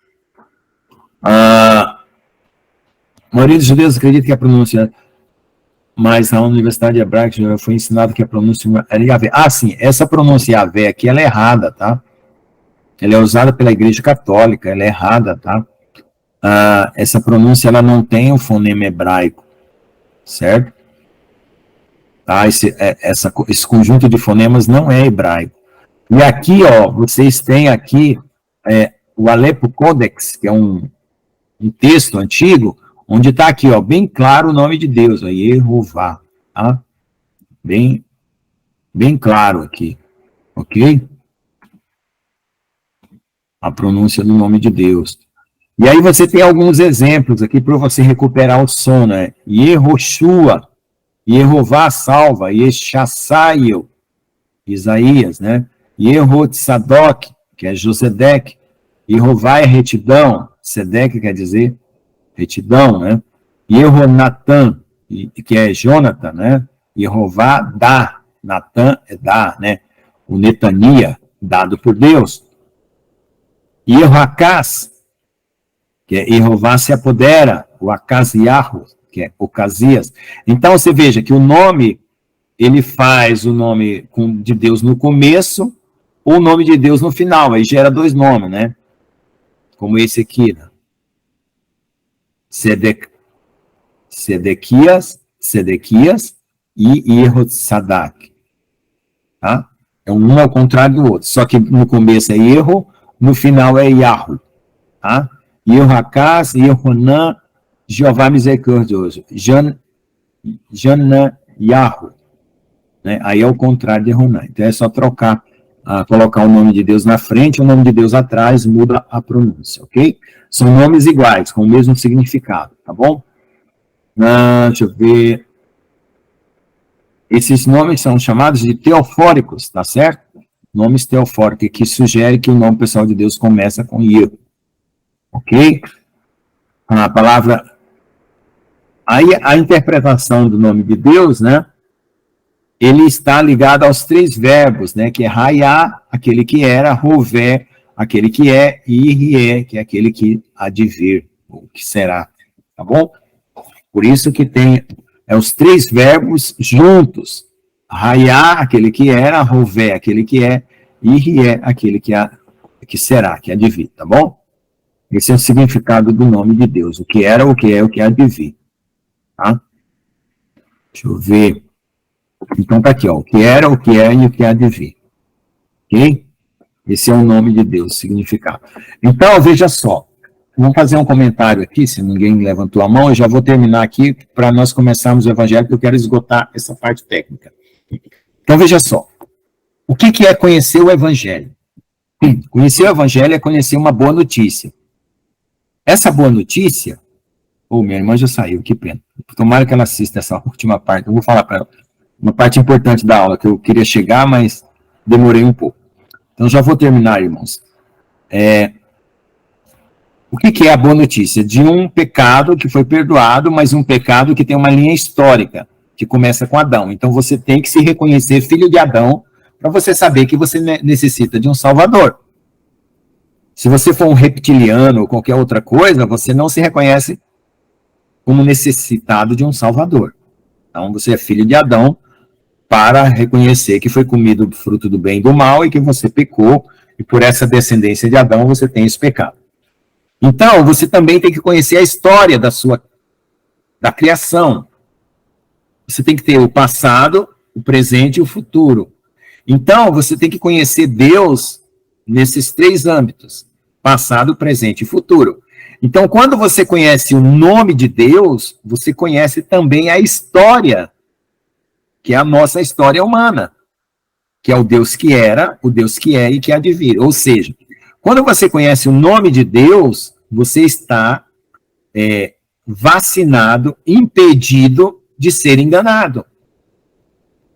B: A maioria dos judeus acredita que a pronúncia, mas na Universidade Hebraica foi ensinado que a pronúncia era Yahvé. Sim, essa pronúncia Yahvé aqui, ela é errada, tá? Ela é usada pela Igreja Católica, ela é errada, tá? Essa pronúncia, ela não tem um fonema hebraico, certo? Tá? Esse conjunto de fonemas não é hebraico. E aqui, ó, vocês têm aqui o Alepo Codex, que é um texto antigo, onde está aqui, ó, bem claro o nome de Deus, ó, Jeová, tá? Bem claro aqui, ok? A pronúncia do nome de Deus. E aí você tem alguns exemplos aqui para você recuperar o som, né? Yehoshua, Yehová salva, Yeshassael, Isaías, né? Yehotzadok, que é Josedeque, Yehová é retidão, Sedeque quer dizer retidão, né? Yehonatan, que é Jonathan, né? Yehová dá, Natan é dá, né? O Netania, dado por Deus. Yehoacás, que é Jeová se apodera, o Acasiarro, que é Ocasias. Então, você veja que o nome, ele faz o nome de Deus no começo, ou o nome de Deus no final, aí gera 2 nomes, né? Como esse aqui, né? Sedequias e Yehotzadak, tá? Um ao contrário do outro, só que no começo é Erro, no final é Yahu, tá? Yehoacás, Yehonan, Jeová misericordioso. Yahu, né? Aí é o contrário de Yehonan. Então é só colocar o nome de Deus na frente, o nome de Deus atrás, muda a pronúncia, ok? São nomes iguais, com o mesmo significado, tá bom? Deixa eu ver. Esses nomes são chamados de teofóricos, tá certo? Nomes teofóricos, que sugere que o nome pessoal de Deus começa com Yeh. Ok? A palavra... Aí a interpretação do nome de Deus, né? Ele está ligado aos 3 verbos, né? Que é Hayá, aquele que era, Rové, aquele que é, e Rie, que é aquele que há de vir, ou que será. Tá bom? Por isso que tem os 3 verbos juntos. Hayá, aquele que era, Rové, aquele que é, e Rie, aquele que será, que há de vir, tá bom? Esse é o significado do nome de Deus. O que era, o que é, o que há de vir. Tá? Deixa eu ver. Então tá aqui, ó. O que era, o que é e o que há de vir. Ok? Esse é o nome de Deus, o significado. Então, veja só. Vamos fazer um comentário aqui, se ninguém levantou a mão, eu já vou terminar aqui para nós começarmos o evangelho, porque eu quero esgotar essa parte técnica. Então, veja só. O que é conhecer o evangelho? Conhecer o evangelho é conhecer uma boa notícia. Essa boa notícia... minha irmã já saiu, que pena. Tomara que ela assista essa última parte. Eu vou falar para ela. Uma parte importante da aula, que eu queria chegar, mas demorei um pouco. Então, já vou terminar, irmãos. O que é a boa notícia? De um pecado que foi perdoado, mas um pecado que tem uma linha histórica, que começa com Adão. Então, você tem que se reconhecer filho de Adão, para você saber que você necessita de um Salvador. Se você for um reptiliano ou qualquer outra coisa, você não se reconhece como necessitado de um Salvador. Então, você é filho de Adão para reconhecer que foi comido o fruto do bem e do mal e que você pecou, e por essa descendência de Adão você tem esse pecado. Então, você também tem que conhecer a história da criação. Você tem que ter o passado, o presente e o futuro. Então, você tem que conhecer Deus nesses 3 âmbitos: passado, presente e futuro. Então, quando você conhece o nome de Deus, você conhece também a história, que é a nossa história humana, que é o Deus que era, o Deus que é e que há de vir. Ou seja, quando você conhece o nome de Deus, você está vacinado, impedido de ser enganado.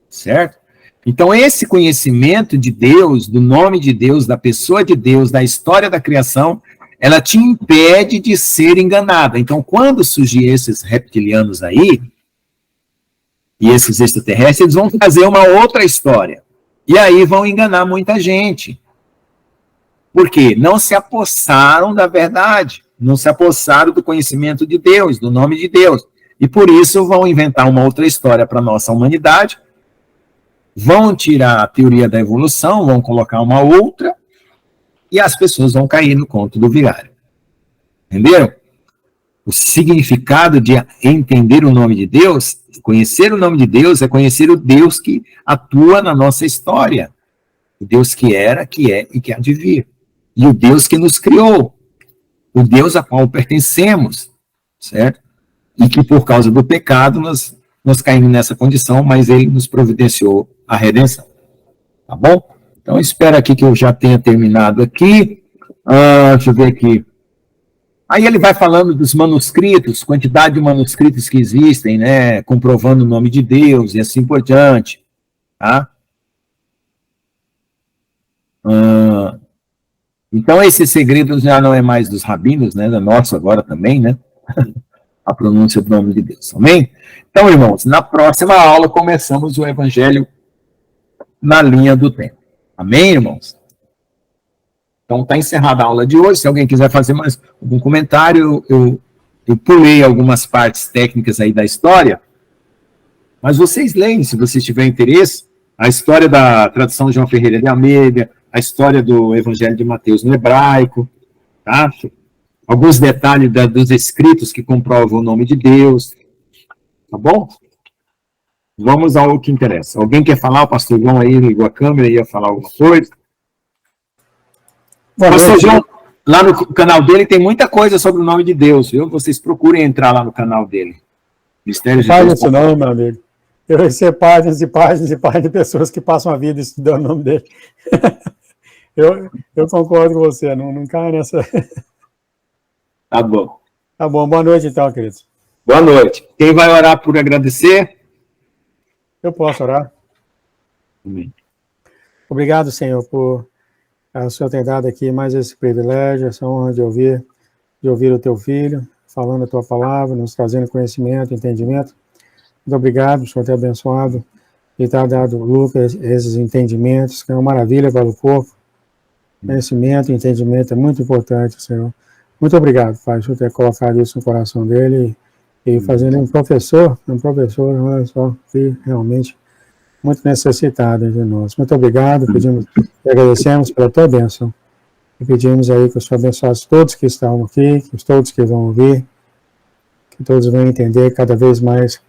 B: Certo? Então, esse conhecimento de Deus, do nome de Deus, da pessoa de Deus, da história da criação, ela te impede de ser enganada. Então, quando surgir esses reptilianos aí, e esses extraterrestres, eles vão fazer uma outra história. E aí vão enganar muita gente. Por quê? Não se apossaram da verdade, não se apossaram do conhecimento de Deus, do nome de Deus. E por isso vão inventar uma outra história para a nossa humanidade, vão tirar a teoria da evolução, vão colocar uma outra, e as pessoas vão cair no conto do vigário. Entenderam? O significado de entender o nome de Deus, conhecer o nome de Deus, é conhecer o Deus que atua na nossa história. O Deus que era, que é e que há de vir. E o Deus que nos criou. O Deus a qual pertencemos. Certo? E que por causa do pecado nós caímos nessa condição, mas ele nos providenciou a redenção. Tá bom? Então, espero aqui que eu já tenha terminado aqui. Deixa eu ver aqui. Aí ele vai falando dos manuscritos, quantidade de manuscritos que existem, né, comprovando o nome de Deus e assim por diante. Tá? Então, esse segredo já não é mais dos rabinos, né, é nosso agora também, né? A pronúncia do nome de Deus. Amém? Então, irmãos, na próxima aula começamos o evangelho na linha do tempo. Amém, irmãos? Então, está encerrada a aula de hoje. Se alguém quiser fazer mais algum comentário, eu pulei algumas partes técnicas aí da história, mas vocês leem, se vocês tiverem interesse, a história da tradução de João Ferreira de Almeida, a história do Evangelho de Mateus no hebraico, tá? Alguns detalhes dos escritos que comprovam o nome de Deus, tá bom? Vamos ao que interessa. Alguém quer falar? O pastor João aí ligou a câmera e ia falar alguma coisa? Pastor João, lá no canal dele tem muita coisa sobre o nome de Deus, viu? Vocês procurem entrar lá no canal dele. Mistério de Deus.
C: Não faz isso não, meu amigo. Eu recebo páginas e páginas e páginas de pessoas que passam a vida estudando o nome dele. Eu concordo com você, não cai nessa.
B: Tá bom.
C: Tá bom, boa noite então, queridos.
B: Boa noite. Quem vai orar por agradecer?
C: Eu posso orar?
B: Amém.
C: Obrigado, Senhor, por o Senhor ter dado aqui mais esse privilégio, essa honra de ouvir o teu filho, falando a tua palavra, nos trazendo conhecimento, entendimento. Muito obrigado, o Senhor ter abençoado e ter dado, Lucas, esses entendimentos, que é uma maravilha para o corpo. Conhecimento e entendimento é muito importante, Senhor. Muito obrigado, Pai, por ter colocado isso no coração dele e fazendo um professor, olha só, que realmente muito necessitado de nós. Muito obrigado, pedimos e agradecemos pela tua bênção. E pedimos aí que o Senhor abençoe todos que estão aqui, que todos que vão ouvir, que todos venham entender cada vez mais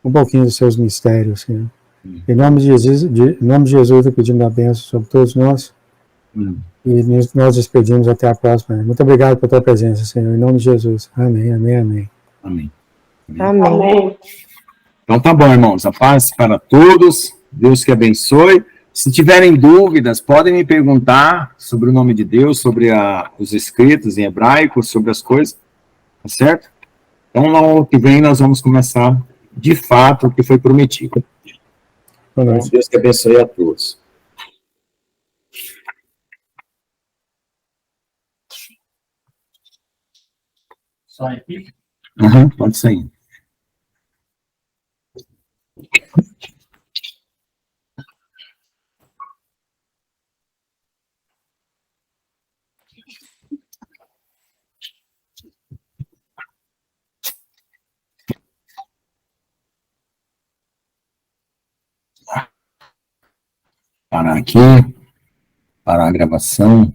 C: um pouquinho dos seus mistérios, Senhor. Em nome de Jesus, eu pedimos a bênção sobre todos nós. E nós despedimos até a próxima. Muito obrigado pela tua presença, Senhor. Em nome de Jesus. Amém, amém, amém.
B: Amém.
A: Amém.
B: Então tá bom, irmãos. A paz para todos. Deus que abençoe. Se tiverem dúvidas, podem me perguntar sobre o nome de Deus, sobre os escritos em hebraico, sobre as coisas. Tá certo? Então, no ano que vem, nós vamos começar, de fato, o que foi prometido. Então, Deus que abençoe a todos.
D: Só aqui?
B: Pode sair. Parar aqui. Parar a gravação.